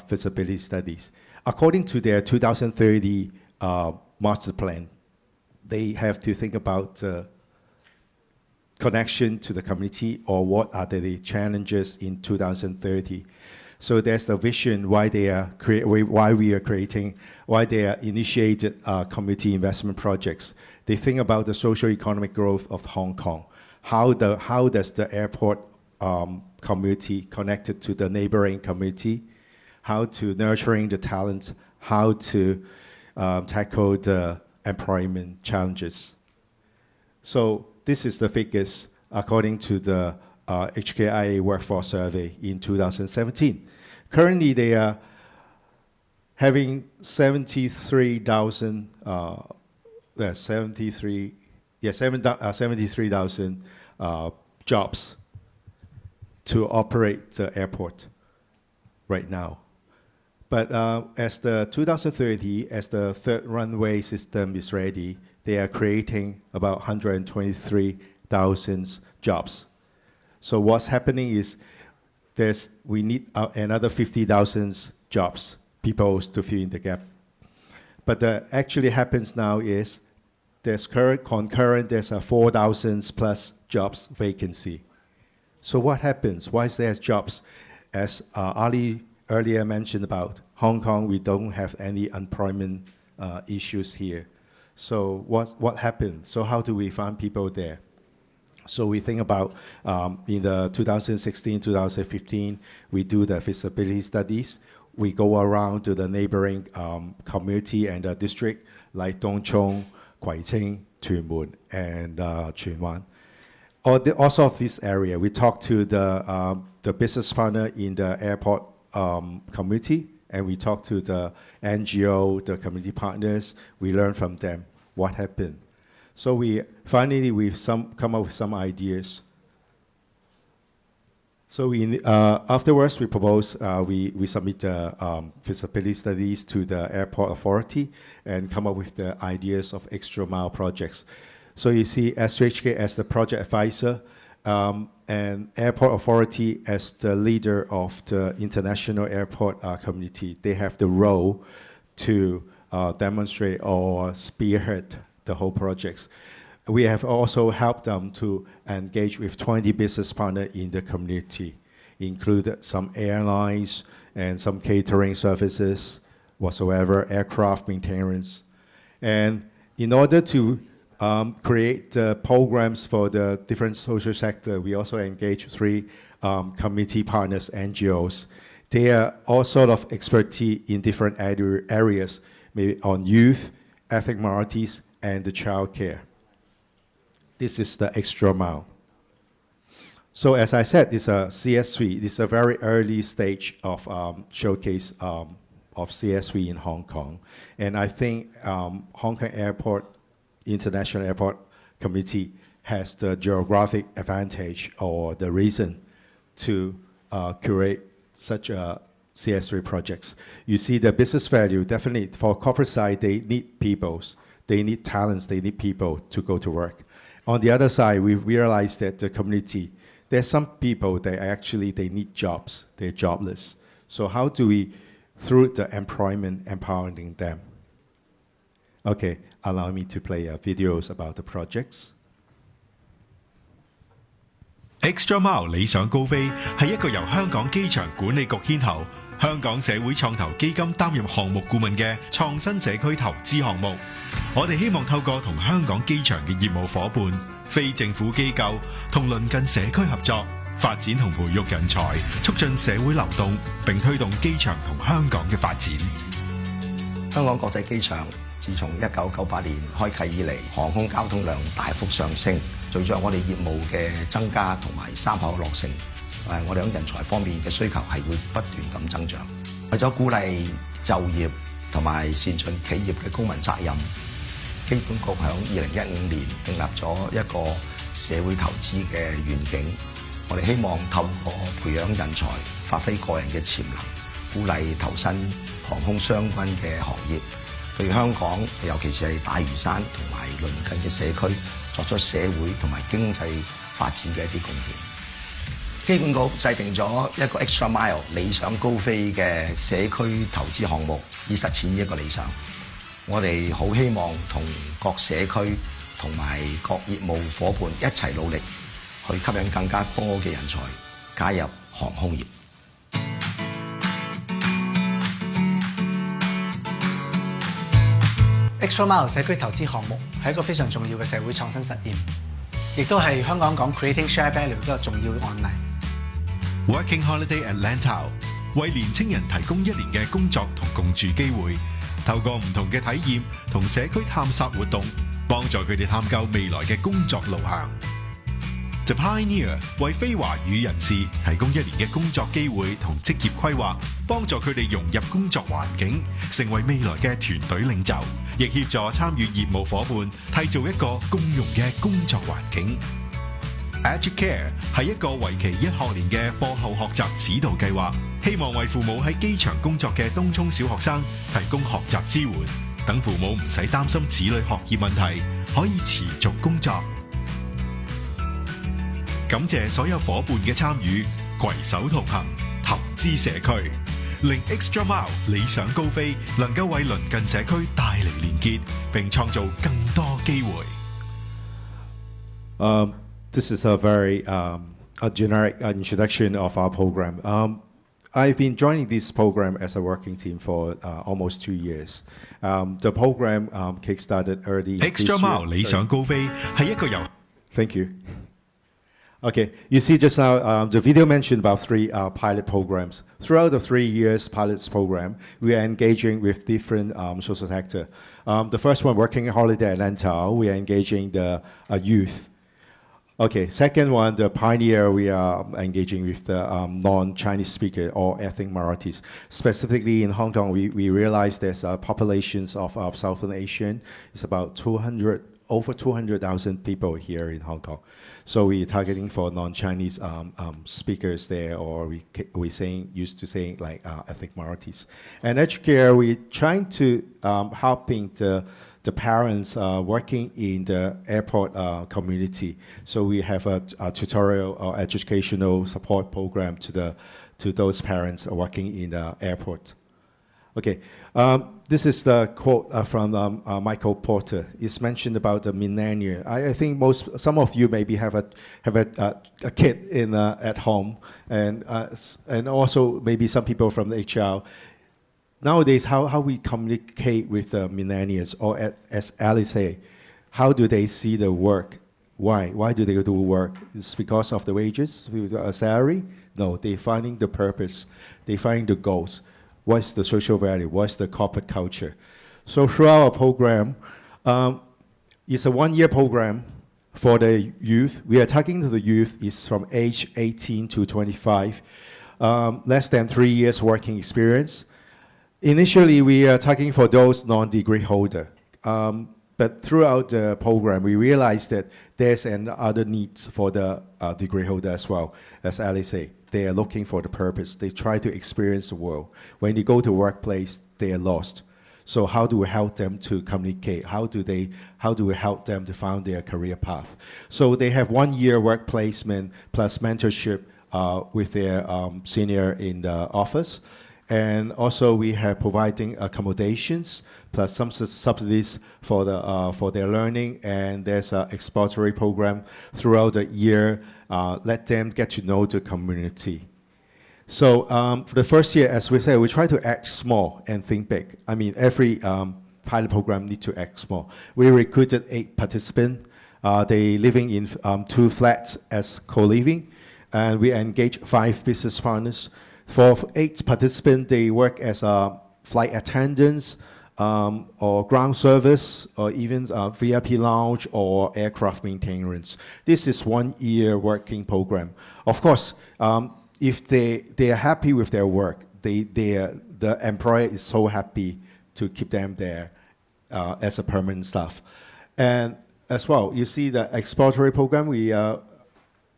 feasibility studies. According to their 2030 master plan, they have to think about connection to the community, or what are the challenges in 2030. So that's the vision why they are why we are creating, why they are initiated community investment projects. They think about the socio-economic growth of Hong Kong. How does the airport community connected to the neighboring community? How to nurturing the talent? How to tackle the employment challenges? So this is the figures according to the HKIA Workforce Survey in 2017. Currently, they are having 73,000 jobs to operate the airport right now. But as the 2030, as the third runway system is ready, they are creating about 123,000 jobs. So what's happening is we need another 50,000 jobs, people to fill in the gap. But actually happens now is there's there's a 4,000 plus jobs vacancy. So what happens? Why is there jobs? As Ali earlier mentioned about Hong Kong, we don't have any employment issues here. So what happened? So how do we find people there? So we think about in the 2016, 2015, we do the feasibility studies. We go around to the neighboring community and district like Dong Chung, Kwai Tsing, Tuen Mun, and Tsuen Wan. Also of this area, we talk to the business partner in the airport community, and we talk to the NGO, the community partners. We learn from them what happened. So we've come up with some ideas. So afterwards, we propose, we submit the feasibility studies to the airport authority and come up with the ideas of extra mile projects. So you see SHK as the project advisor and airport authority as the leader of the international airport community. They have the role to demonstrate or spearhead the whole projects. We have also helped them to engage with 20 business partners in the community, included some airlines and some catering services, whatsoever, aircraft maintenance. And in order to create programs for the different social sector, we also engage 3 community partners, NGOs. They are all sort of expertise in different areas, maybe on youth, ethnic minorities, and the child care. This is the extra mile. So as I said, it's a CSV. This is a very early stage of showcase of CSV in Hong Kong. And I think Hong Kong Airport, International Airport Committee has the geographic advantage or the reason to curate such CSV projects. You see the business value, definitely for corporate side, they need peoples. They need talents, they need people to go to work. On the other side, we realize that the community, there's some people that actually, they need jobs, they're jobless. So how do we, through the employment, empowering them? Okay, allow me to play videos about the projects. Extra Mile 理想高飛係一個由香港機場管理局牽頭，香港社會創投基金擔任項目顧問嘅創新社區投資項目。我哋希望透過同香港機場嘅業務夥伴、非政府機構同鄰近社區合作，發展同培育人才，促進社會流動，並推動機場同香港嘅發展。香港國際機場自從1998年開啟以嚟，航空交通量大幅上升，隨著我哋業務嘅增加同埋三跑落成，我哋喺人才方面嘅需求係會不斷咁增長。為咗鼓勵就業同埋善盡企業嘅公民責任，機管局喺2015年訂立咗一個社會投資嘅願景。我哋希望透過培養人才，發揮個人嘅潛能，鼓勵投身航空相關嘅行業，對香港尤其是係大嶼山同埋鄰近嘅社區作出社會同埋經濟發展嘅一啲貢獻。機管局制定咗一個 Extra Mile 理想高飛嘅社區投資項目，以實踐呢一個理想。我哋好希望同各社區同埋各業務夥伴一齊努力，去吸引更加多嘅人才加入航空業。Extra Mile 社區投資項目係一個非常重要嘅社會創新實驗，亦都係香港講 Creating Share Value 一個重要嘅案例。Working Holiday at Lantau 為年青人提供1年嘅工作同共住機會，透過唔同嘅體驗同社區探索活動，幫助佢哋探究未來嘅工作路向。The Pioneer 為非華語人士提供1年嘅工作機會同職業規劃，幫助佢哋融入工作環境，成為未來嘅團隊領袖，亦協助參與業務夥伴締造一個共融嘅工作環境。Educare 係一個為期1學年嘅課後學習指導計劃，希望為父母喺機場工作嘅東涌小學生提供學習支援，等父母唔使擔心子女學業問題，可以持續工作。感謝所有夥伴嘅參與，攜手同行，投資社區，令 Extra Mile 理想高飛，能夠為鄰近社區帶嚟連結，並創造更多機會。This is a very a generic introduction of our program. I've been joining this program as a working team for almost 2 years. The program kickstarted early. Extra Mile 理想高飛係一個由 Thank you. Okay, you see just now the video mentioned about 3 pilot programs. Throughout the 3 years pilots program, we are engaging with different social sector. The first one, Working Holiday at Lantau, we are engaging the youth. Okay, second one, the Pioneer, we are engaging with the non-Chinese speaker or ethnic minorities. Specifically in Hong Kong, we realize there's populations of Southern Asian. It's about over 200,000 people here in Hong Kong. So we're targeting for non-Chinese speakers there, or we used to saying like ethnic minorities. And Educare, we're trying to helping the parents working in the airport community. So we have a tutorial or educational support program to those parents working in the airport. Okay, this is the quote from Michael Porter. It's mentioned about the millennial. I think some of you maybe have a kid at home, and also maybe some people from the HR. Nowadays, how we communicate with the millennials, or as Ali say, how do they see the work? Why do they do work? It's because of the wages, a salary? No, they're finding the purpose. They find the goals. What's the social value? What's the corporate culture? So throughout our program, it's a 1-year program for the youth. We are targeting to the youth is from age 18 to 25, less than 3 years working experience. Initially, we are targeting for those non-degree holder. But throughout the program, we realized that there's other needs for the degree holder as well. As Ali said, they are looking for the purpose. They try to experience the world. When they go to workplace, they are lost. So how do we help them to communicate? How do we help them to find their career path? So they have 1 year work placement plus mentorship with their senior in the office. And also we have providing accommodations plus some subsidies for their learning, and there's an exploratory program throughout the year, let them get to know the community. So for the first year, as we said, we try to act small and think big. I mean, every pilot program needs to act small. We recruited 8 participants. They living in 2 flats as co-living, and we engaged 5 business partners. For 8 participants, they work as flight attendants, or ground service, or even VIP lounge or aircraft maintenance. This is 1 year working program. Of course, if they are happy with their work, the employer is so happy to keep them there as a permanent staff. And as well, you see the exploratory program,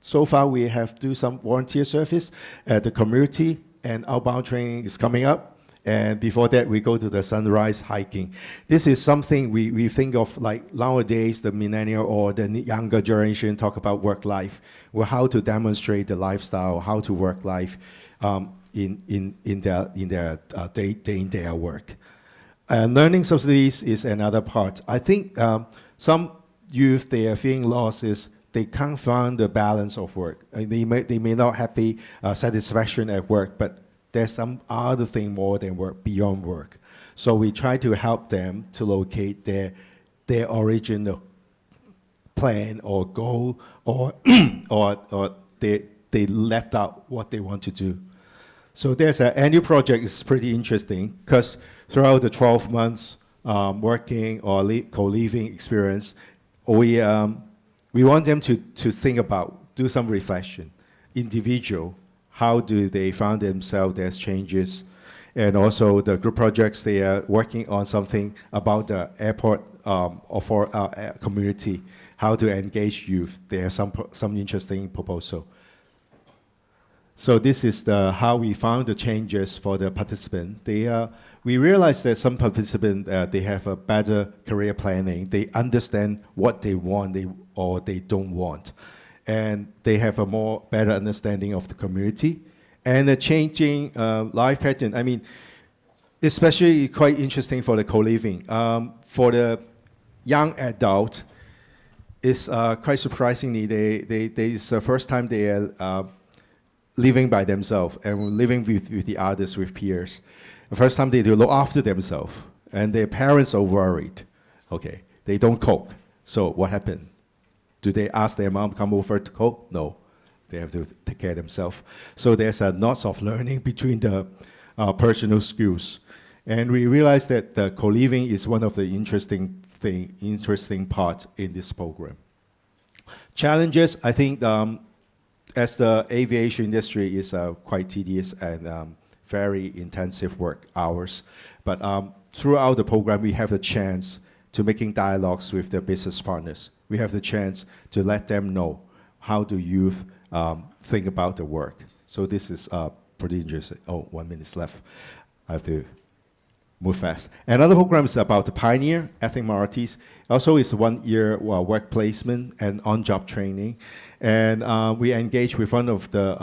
so far we have do some volunteer service at the community, and outbound training is coming up. And before that, we go to the sunrise hiking. This is something we think of, like nowadays, the millennial or the younger generation talk about work life, or how to demonstrate the lifestyle, how to work life in their day-in-day work. Learning subsidies is another part. I think some youth, they are feeling lost is they can't find the balance of work. They may not happy satisfaction at work, but there's some other thing more than work, beyond work. So we try to help them to locate their original plan or goal, or or they left out what they want to do. So there's an annual project. It's pretty interesting because throughout the 12 months working or co-living experience, we want them to think about, do some reflection, individual, how do they find themselves, there's changes, and also the group projects, they are working on something about the airport or for our community, how to engage youth. There are some interesting proposal. So this is how we found the changes for the participant. We realized that some participants, they have a better career planning. They understand what they want or they don't want. And they have a better understanding of the community. And the changing life pattern, I mean, especially quite interesting for the co-living. For the young adult, it's quite surprisingly, it's the first time they are living by themselves and living with the others, with peers. The first time they do look after themselves, and their parents are worried. Okay, they don't cook. So what happened? Do they ask their mom come over to cook? No, they have to take care of themselves. So there's a lots of learning between the personal skills. And we realized that the co-living is one of the interesting parts in this program. Challenges, I think, as the aviation industry is quite tedious and very intensive work hours, but throughout the program we have the chance to making dialogues with the business partners. We have the chance to let them know how do youth think about the work. So this is pretty interesting. Oh, 1 minute left. I have to move fast. Another program is about the pioneer, ethnic minorities. Also, it's 1 year work placement and on-job training. And we engage with one of the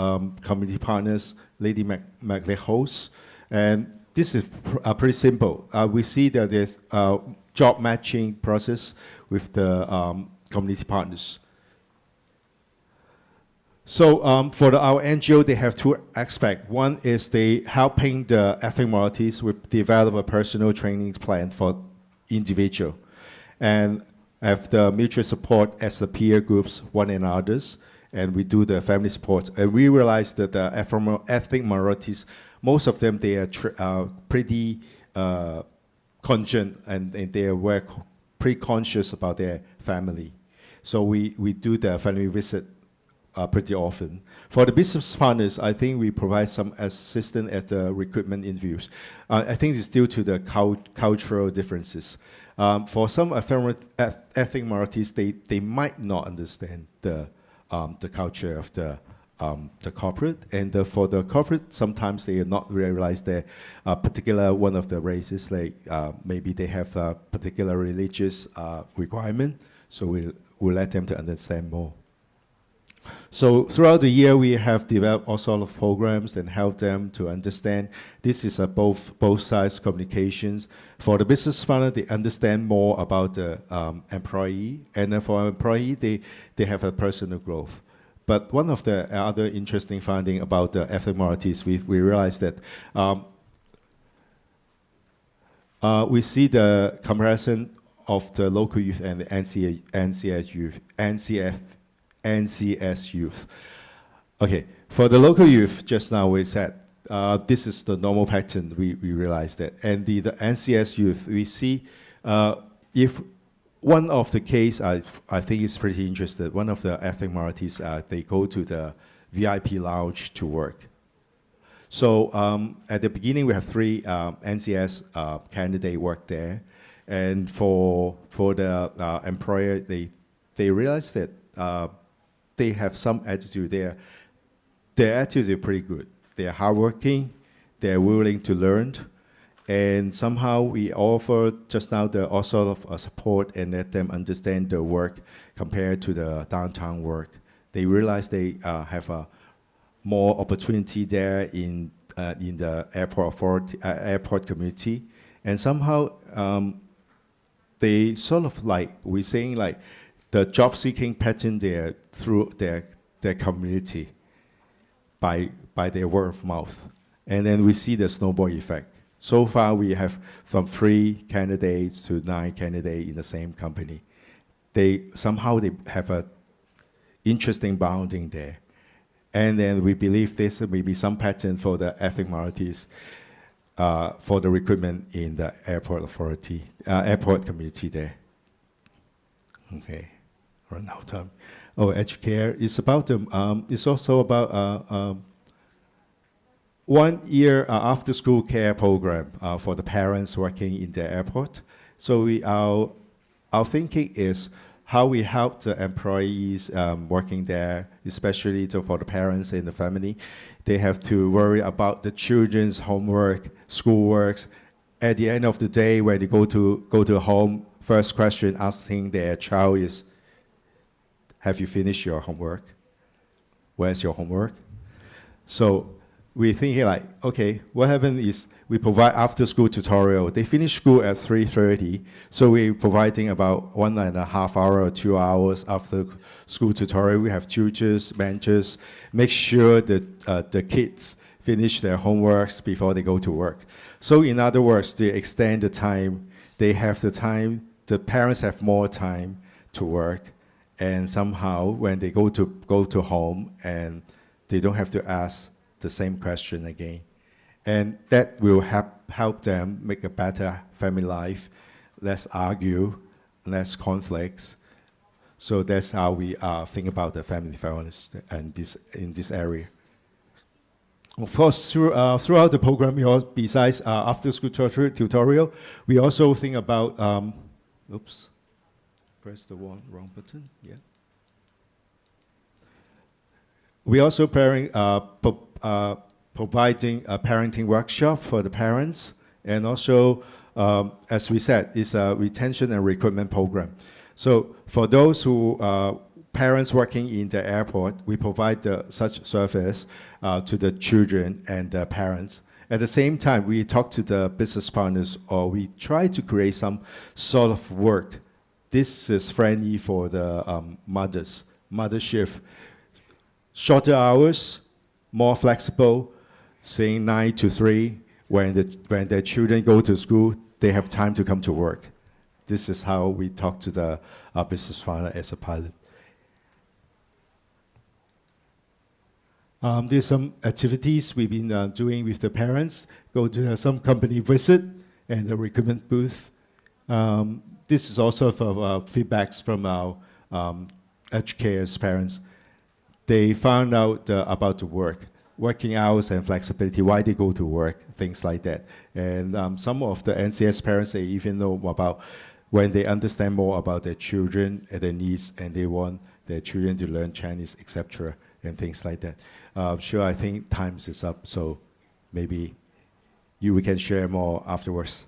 community partners, Lady McLehost. And this is pretty simple. We see that there's a job matching process with the community partners. So for our NGO, they have two aspects. One is they helping the ethnic minorities with develop a personal training plan for individual, and have the mutual support as the peer groups, one another's, and we do the family support. And we realize that the ethnic minorities, most of them, they are pretty conscious and they are pretty conscious about their family. So we do the family visit pretty often. For the business partners, I think we provide some assistance at the recruitment interviews. I think it's due to the cultural differences. For some ethnic minorities, they might not understand the culture of the corporate, and for the corporate, sometimes they are not realize that particular one of the races, like maybe they have a particular religious requirement, so we'll let them to understand more. So throughout the year, we have developed all sorts of programs and help them to understand. This is a both sides communications. For the business partner, they understand more about the employee, and then for employee, they have a personal growth. But one of the other interesting finding about the ethnic minorities, we realized that we see the comparison of the local youth and the NCS youth. Okay, for the local youth, just now we said, this is the normal pattern, we realized that. And the NCS youth, we see if one of the case, I think is pretty interesting, one of the ethnic minorities, they go to the VIP lounge to work. So at the beginning, we have 3 NCS candidates work there. And for the employer, they realize that they have some attitude. Their attitudes are pretty good. They are hardworking. They are willing to learn, and somehow we offer just now all sort of support and let them understand the work compared to the downtown work. They realize they have a more opportunity there in the airport authority, airport community, and somehow they sort of like we're saying like. the job-seeking pattern there through their community by their word of mouth. And then we see the snowball effect. So far, we have from 3 candidates to 9 candidates in the same company. They have a interesting bounding there. And then we believe this may be some pattern for the ethnic minorities for the recruitment in the airport authority, airport community there. Okay, run out of time. Oh, Edge Care is about it's also about 1 year after school care program for the parents working in the airport. So our thinking is how we help the employees working there, especially for the parents and the family. They have to worry about the children's homework, schoolwork. At the end of the day, when they go to home, first question asking their child is, have you finished your homework? Where's your homework? So we're thinking like, okay, what happened is we provide after-school tutorial. They finish school at 3:30, so we're providing about 1.5 hours or 2 hours after school tutorial. We have tutors, mentors, make sure that the kids finish their homeworks before they go to work. So in other words, they extend the time. They have the time. The parents have more time to work, and somehow when they go to home, and they don't have to ask the same question again. And that will help them make a better family life, less argue, less conflicts. So that's how we think about the family violence and in this area. Of course, throughout the program, besides after-school tutorial, we also think about, oops, press the wrong button, yeah. We also providing a parenting workshop for the parents, and also, as we said, it's a retention and recruitment program. So for those who parents working in the airport, we provide such service to the children and the parents. At the same time, we talk to the business partners, or we try to create some sort of work. This is friendly for the mother shift. Shorter hours, more flexible, saying 9 to 3. When the children go to school, they have time to come to work. This is how we talk to the business partner as a pilot. There's some activities we've been doing with the parents. Go to some company visit and the recruitment booth. This is also for feedbacks from our educators, parents. They found out about the working hours and flexibility, why they go to work, things like that. And some of the NCS parents, they even know about when they understand more about their children and their needs, and they want their children to learn Chinese, etc., and things like that. Sure, I think time is up, so maybe we can share more afterwards.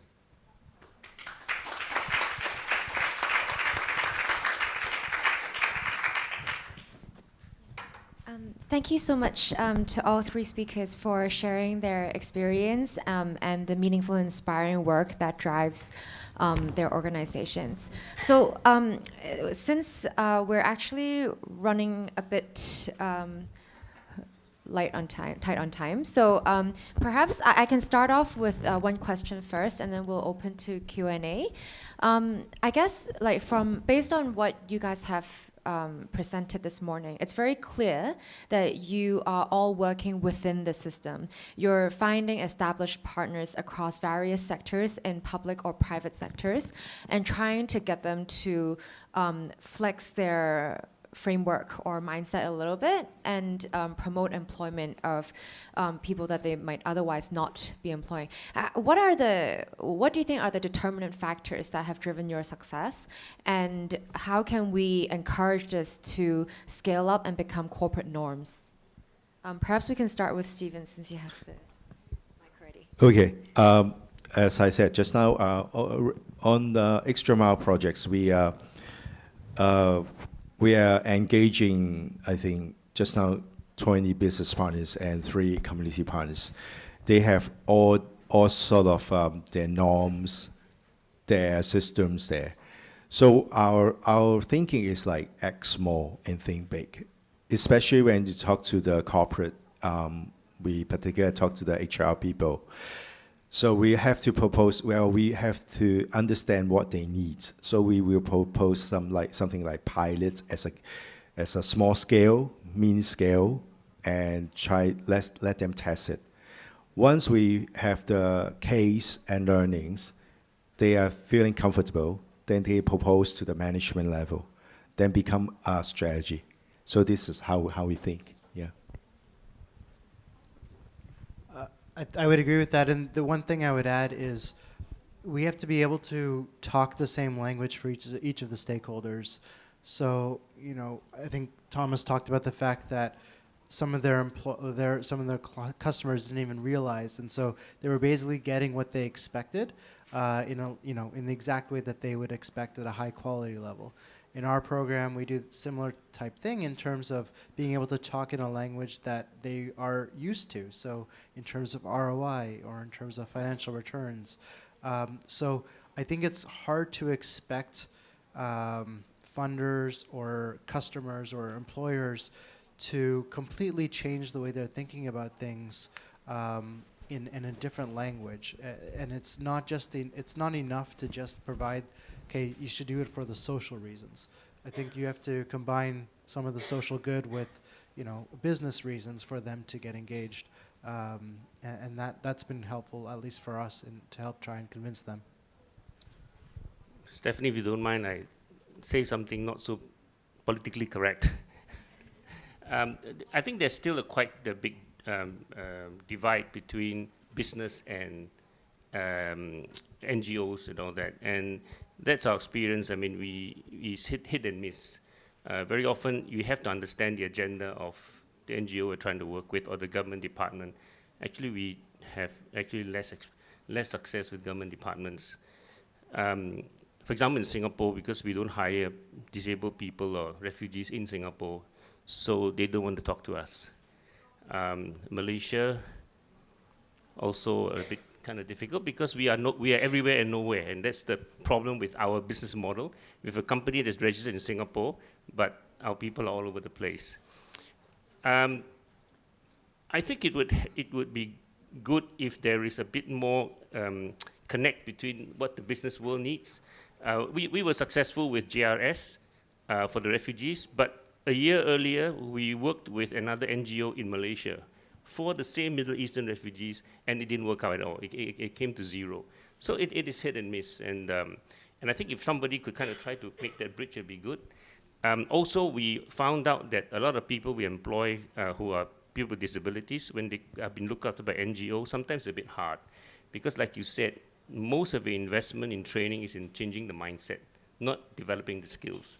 Thank you so much to all 3 speakers for sharing their experience and the meaningful, inspiring work that drives their organizations. So since we're actually running a bit tight on time, so perhaps I can start off with one question first, and then we'll open to Q&A. I guess, like, based on what you guys have presented this morning, it's very clear that you are all working within the system. You're finding established partners across various sectors in public or private sectors and trying to get them to flex their framework or mindset a little bit and promote employment of people that they might otherwise not be employing. What do you think are the determinant factors that have driven your success, and how can we encourage this to scale up and become corporate norms? Perhaps we can start with Steven, since you have the mic ready. Okay. As I said just now, on the Extra Mile projects, we are engaging, I think, just now 20 business partners and 3 community partners. They have all sort of their norms, their systems there. So our thinking is like act small and think big, especially when you talk to the corporate. We particularly talk to the HR people. So we have to propose. Well, we have to understand what they need. So we will propose something like pilots as a small scale, mini scale, and let them test it. Once we have the case and learnings, they are feeling comfortable, then they propose to the management level, then become a strategy. So this is how we think, yeah. I would agree with that, and the one thing I would add is we have to be able to talk the same language for each of the stakeholders. So, you know, I think Thomas talked about the fact that some of their customers didn't even realize, and so they were basically getting what they expected, in the exact way that they would expect at a high quality level. In our program, we do similar type thing in terms of being able to talk in a language that they are used to. So in terms of ROI or in terms of financial returns. So I think it's hard to expect funders or customers or employers to completely change the way they're thinking about things in a different language. And it's not enough to just provide, okay, you should do it for the social reasons. I think you have to combine some of the social good with, business reasons for them to get engaged. And that's been helpful, at least for us, to help try and convince them. Stephanie, if you don't mind, I say something not so politically correct. I think there's still quite a big divide between business and NGOs and all that, and that's our experience. I mean, we hit and miss. Very often, you have to understand the agenda of the NGO we're trying to work with or the government department. Actually, we have less success with government departments. For example, in Singapore, because we don't hire disabled people or refugees in Singapore, so they don't want to talk to us. Malaysia, also a bit kind of difficult because we are everywhere and nowhere, and that's the problem with our business model. We have a company that's registered in Singapore, but our people are all over the place. I think it would be good if there is a bit more connect between what the business world needs. We were successful with JRS for the refugees, but a year earlier, we worked with another NGO in Malaysia for the same Middle Eastern refugees, and it didn't work out at all. It came to zero. So it is hit and miss, and I think if somebody could kind of try to make that bridge, it'd be good. Also, we found out that a lot of people we employ who are people with disabilities, when they have been looked after by NGOs, sometimes it's a bit hard, because like you said, most of the investment in training is in changing the mindset, not developing the skills.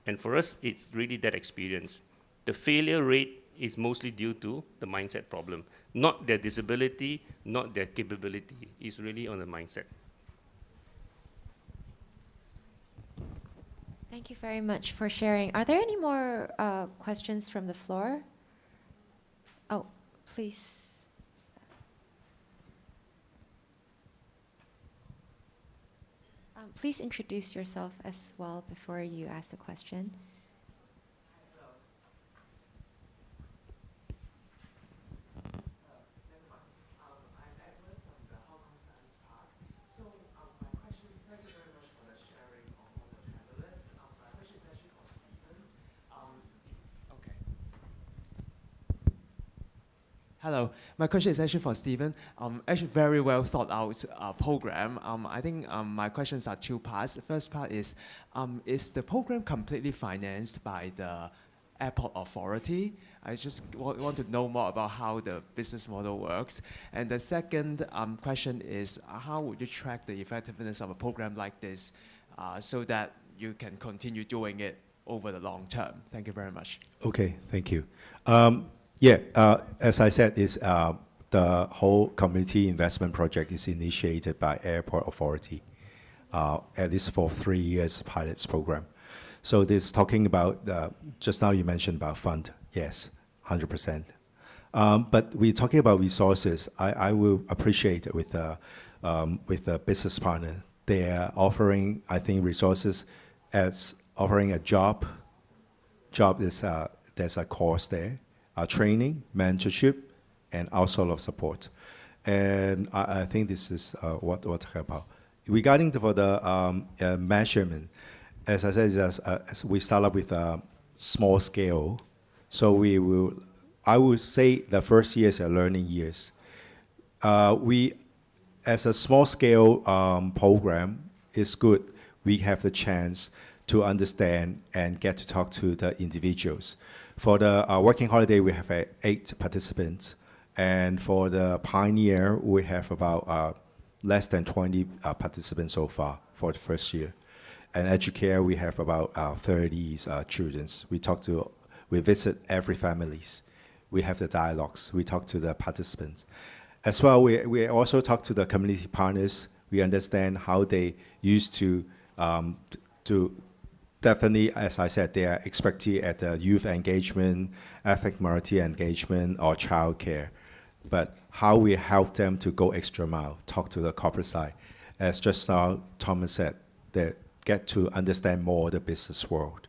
And for us, it's really that experience. The failure rate is mostly due to the mindset problem, not their disability, not their capability. It's really on the mindset. Thank you very much for sharing. Are there any more questions from the floor? Oh, please. Please introduce yourself as well before you ask the question. Hello, my question is actually for Steven. Actually, very well thought out program. I think my questions are two parts. The first part is the program completely financed by the airport authority? I just want to know more about how the business model works. And the second question is, how would you track the effectiveness of a program like this so that you can continue doing it over the long term? Thank you very much. Okay, thank you. As I said, the whole community investment project is initiated by Airport Authority, at least for 3 years pilots program. So this talking about, just now you mentioned about fund, yes, 100%. But we're talking about resources. I will appreciate with a business partner. They are offering, I think, resources as offering a job. Job is there's a course there, training, mentorship, and all sort of support. And I think this is what we're talking about. Regarding for the measurement, as I said, as we start up with a small scale. So I would say the first years are learning years. We, as a small scale program, is good. We have the chance to understand and get to talk to the individuals. For the working holiday, we have 8 participants. And for the Pioneer, we have about less than 20 participants so far for the first year. And Educare, we have about 30 children. We visit every families. We have the dialogues. We talk to the participants. As well, we also talk to the community partners. We understand how they used to definitely, as I said, their expertise at the youth engagement, ethnic minority engagement, or child care. But how we help them to go extra mile, talk to the corporate side. As just now Thomas said, they get to understand more the business world.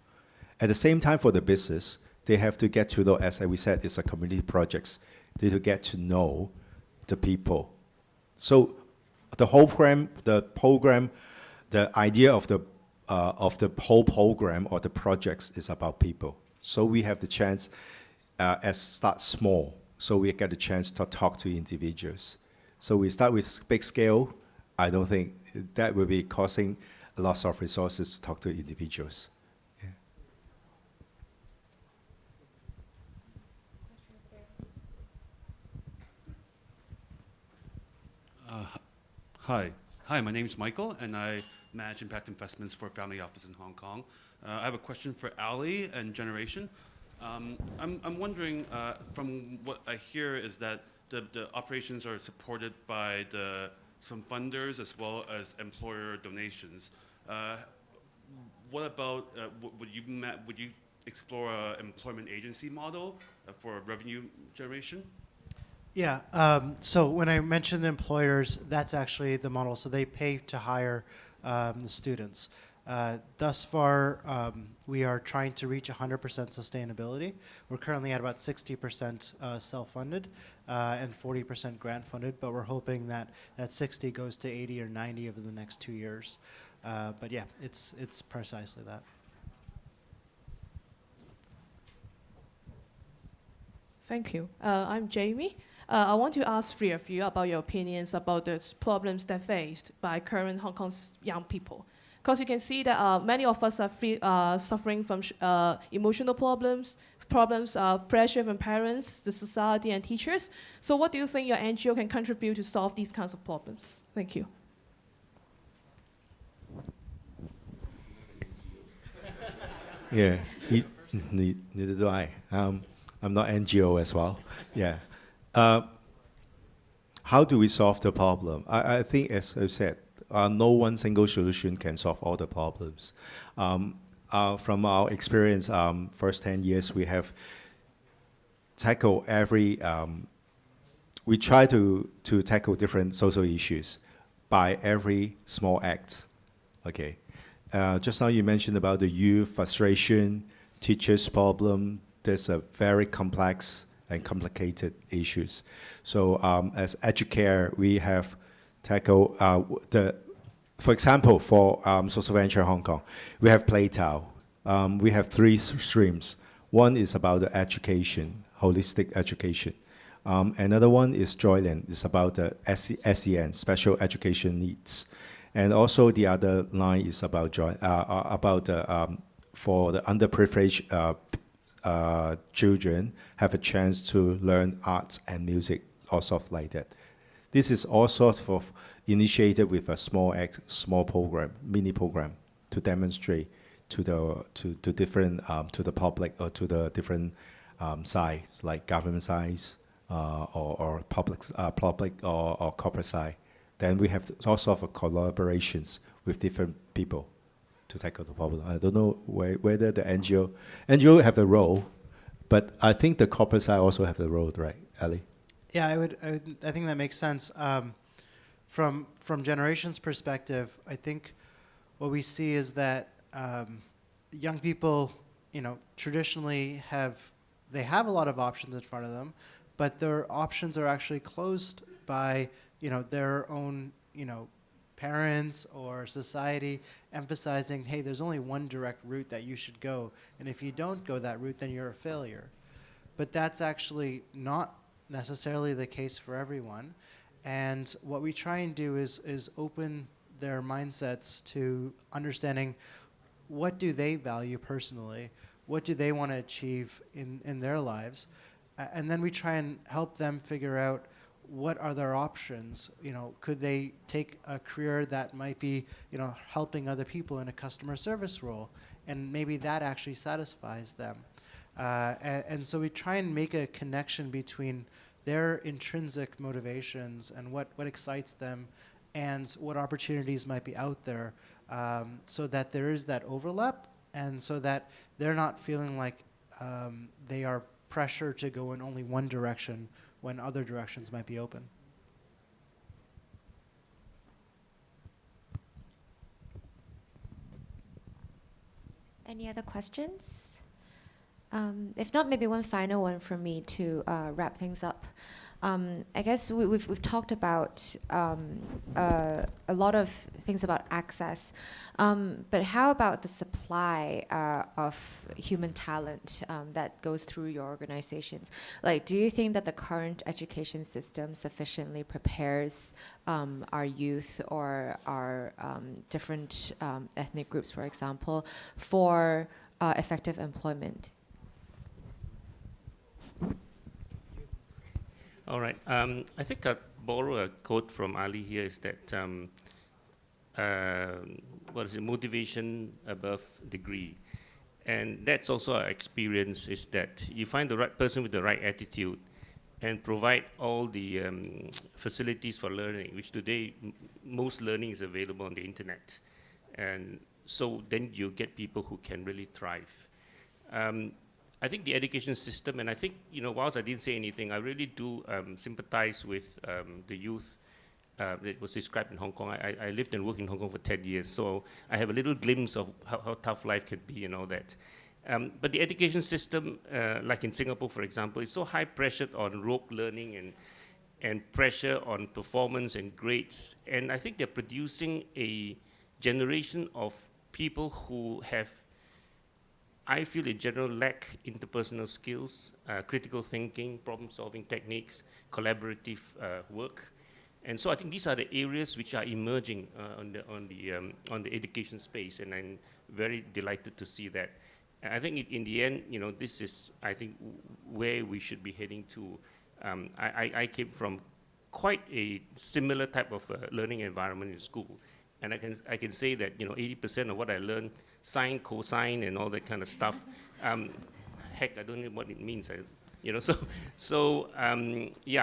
At the same time, for the business, they have to get to know, as we said, it's a community projects. They have to get to know the people. So the whole program, the idea of the whole program or the projects is about people. So we have the chance as start small. So we get a chance to talk to individuals. So we start with big scale. I don't think that will be causing a lot of resources to talk to individuals. Hi, my name is Michael, and I manage impact investments for a family office in Hong Kong. I have a question for Ali and Generation. I'm wondering, from what I hear is that the operations are supported by some funders as well as employer donations. What about, would you explore an employment agency model for revenue generation? Yeah, so when I mentioned employers, that's actually the model. So they pay to hire the students. Thus far, we are trying to reach 100% sustainability. We're currently at about 60% self-funded and 40% grant-funded, but we're hoping that 60 goes to 80 or 90 over the next 2 years. But yeah, it's precisely that. Thank you. I'm Jamie. I want to ask 3 of you about your opinions about the problems that are faced by current Hong Kong's young people. Because you can see that many of us are suffering from emotional problems, pressure from parents, the society, and teachers. So what do you think your NGO can contribute to solve these kinds of problems? Thank you. Yeah, neither do I. I'm not NGO as well. Yeah. How do we solve the problem? I think, as I said, no one single solution can solve all the problems. From our experience, first 10 years, we have tackled we try to tackle different social issues by every small act. Okay. Just now you mentioned about the youth frustration, teachers' problem. There's a very complex and complicated issues. So as Educare, we have tackled for example, for Social Venture Hong Kong, we have Playtile. We have 3 streams. One is about the education, holistic education. Another one is Joyland. It's about the SEN, special education needs. And also the other line is about for the underprivileged children have a chance to learn arts and music, or stuff like that. This is all sorts of initiated with a small program, mini program, to demonstrate to different to the public or to the different sides, like government sides or public or corporate side. Then we have all sorts of collaborations with different people to tackle the problem. I don't know whether the NGO have a role, but I think the corporate side also have the role, right, Ali? Yeah, I think that makes sense. From Generation's perspective, I think what we see is that young people, traditionally they have a lot of options in front of them, but their options are actually closed by, their own, parents or society emphasizing, hey, there's only one direct route that you should go, and if you don't go that route, then you're a failure. But that's actually not necessarily the case for everyone. And what we try and do is open their mindsets to understanding what do they value personally, what do they want to achieve in their lives, and then we try and help them figure out what are their options. Could they take a career that might be, helping other people in a customer service role, and maybe that actually satisfies them. And so we try and make a connection between their intrinsic motivations and what excites them and what opportunities might be out there, so that there is that overlap, and so that they're not feeling like they are pressured to go in only one direction when other directions might be open. Any other questions? If not, maybe one final one from me to wrap things up. I guess we've talked about a lot of things about access, but how about the supply of human talent that goes through your organizations? Like, do you think that the current education system sufficiently prepares our youth or our different ethnic groups, for example, for effective employment? All right. I think I'll borrow a quote from Ali here, is that, motivation above degree. And that's also our experience, is that you find the right person with the right attitude and provide all the facilities for learning, which today most learning is available on the internet. And so then you get people who can really thrive. I think the education system, and I think, whilst I didn't say anything, I really do sympathize with the youth that was described in Hong Kong. I lived and worked in Hong Kong for 10 years, so I have a little glimpse of how tough life can be and all that. But the education system, like in Singapore, for example, is so high pressured on rote learning and pressure on performance and grades. And I think they're producing a generation of people who have, I feel in general, lack interpersonal skills, critical thinking, problem-solving techniques, collaborative work. And so I think these are the areas which are emerging on the education space, and I'm very delighted to see that. And I think in the end, this is, I think, where we should be heading to. I came from quite a similar type of learning environment in school, and I can say that 80% of what I learned, sine, cosine, and all that kind of stuff. Heck, I don't know what it means. Yeah,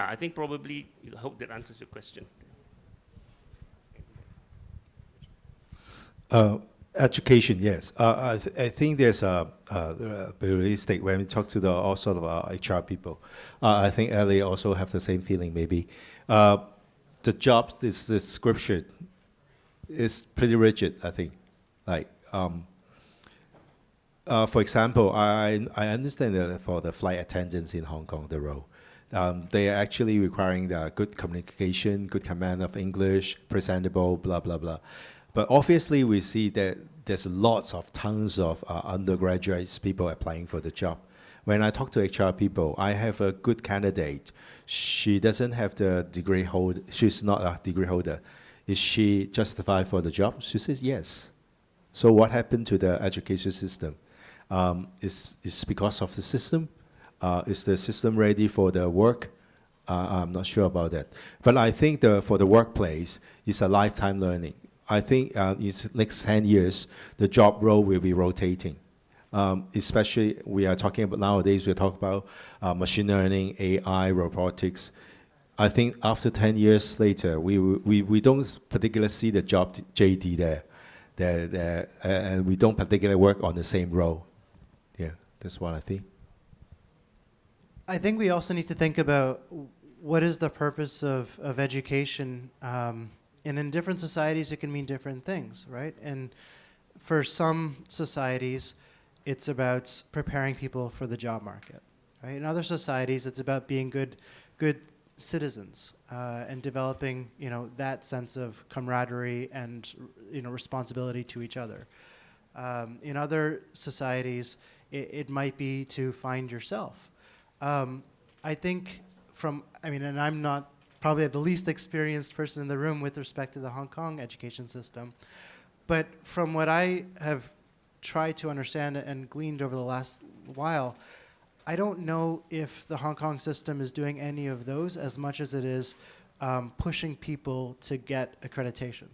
I think probably, I hope that answers your question. Education, yes. I think there's a realistic, when we talk to all sort of HR people, I think Ali also have the same feeling maybe. The job description is pretty rigid, I think. Like, for example, I understand that for the flight attendants in Hong Kong, the role, they are actually requiring the good communication, good command of English, presentable, blah, blah, blah. But obviously, we see that there's tons of undergraduates, people applying for the job. When I talk to HR people, I have a good candidate. She doesn't have the degree holder. She's not a degree holder. Is she justified for the job? She says yes. So what happened to the education system? Is because of the system? Is the system ready for the work? I'm not sure about that. But I think for the workplace, it's a lifetime learning. I think in the next 10 years, the job role will be rotating. Especially, we are talking about nowadays, we're talking about machine learning, AI, robotics. I think after 10 years later, we don't particularly see the job JD there. And we don't particularly work on the same role. Yeah, that's what I think. I think we also need to think about what is the purpose of education. And in different societies, it can mean different things, right? And for some societies, it's about preparing people for the job market. Right? In other societies, it's about being good citizens and developing, that sense of camaraderie and, responsibility to each other. In other societies, it might be to find yourself. I think and I'm not probably the least experienced person in the room with respect to the Hong Kong education system, but from what I have tried to understand and gleaned over the last while, I don't know if the Hong Kong system is doing any of those as much as it is pushing people to get accreditation.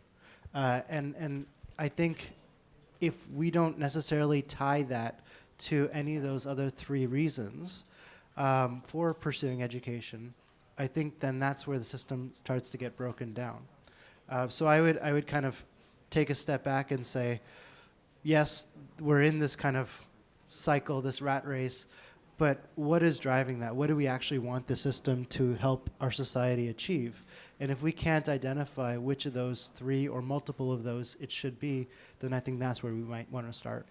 And I think if we don't necessarily tie that to any of those other three reasons for pursuing education, I think then that's where the system starts to get broken down. So I would kind of take a step back and say, yes, we're in this kind of cycle, this rat race, but what is driving that? What do we actually want the system to help our society achieve? And if we can't identify which of those three or multiple of those it should be, then I think that's where we might want to start.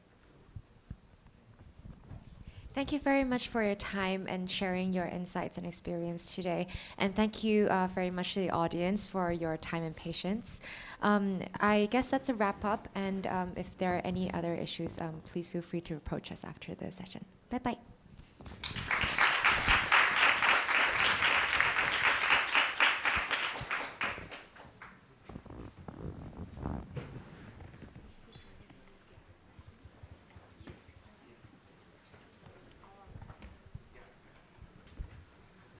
Thank you very much for your time and sharing your insights and experience today. And thank you very much to the audience for your time and patience. I guess that's a wrap up. And if there are any other issues, please feel free to approach us after the session. Bye-bye.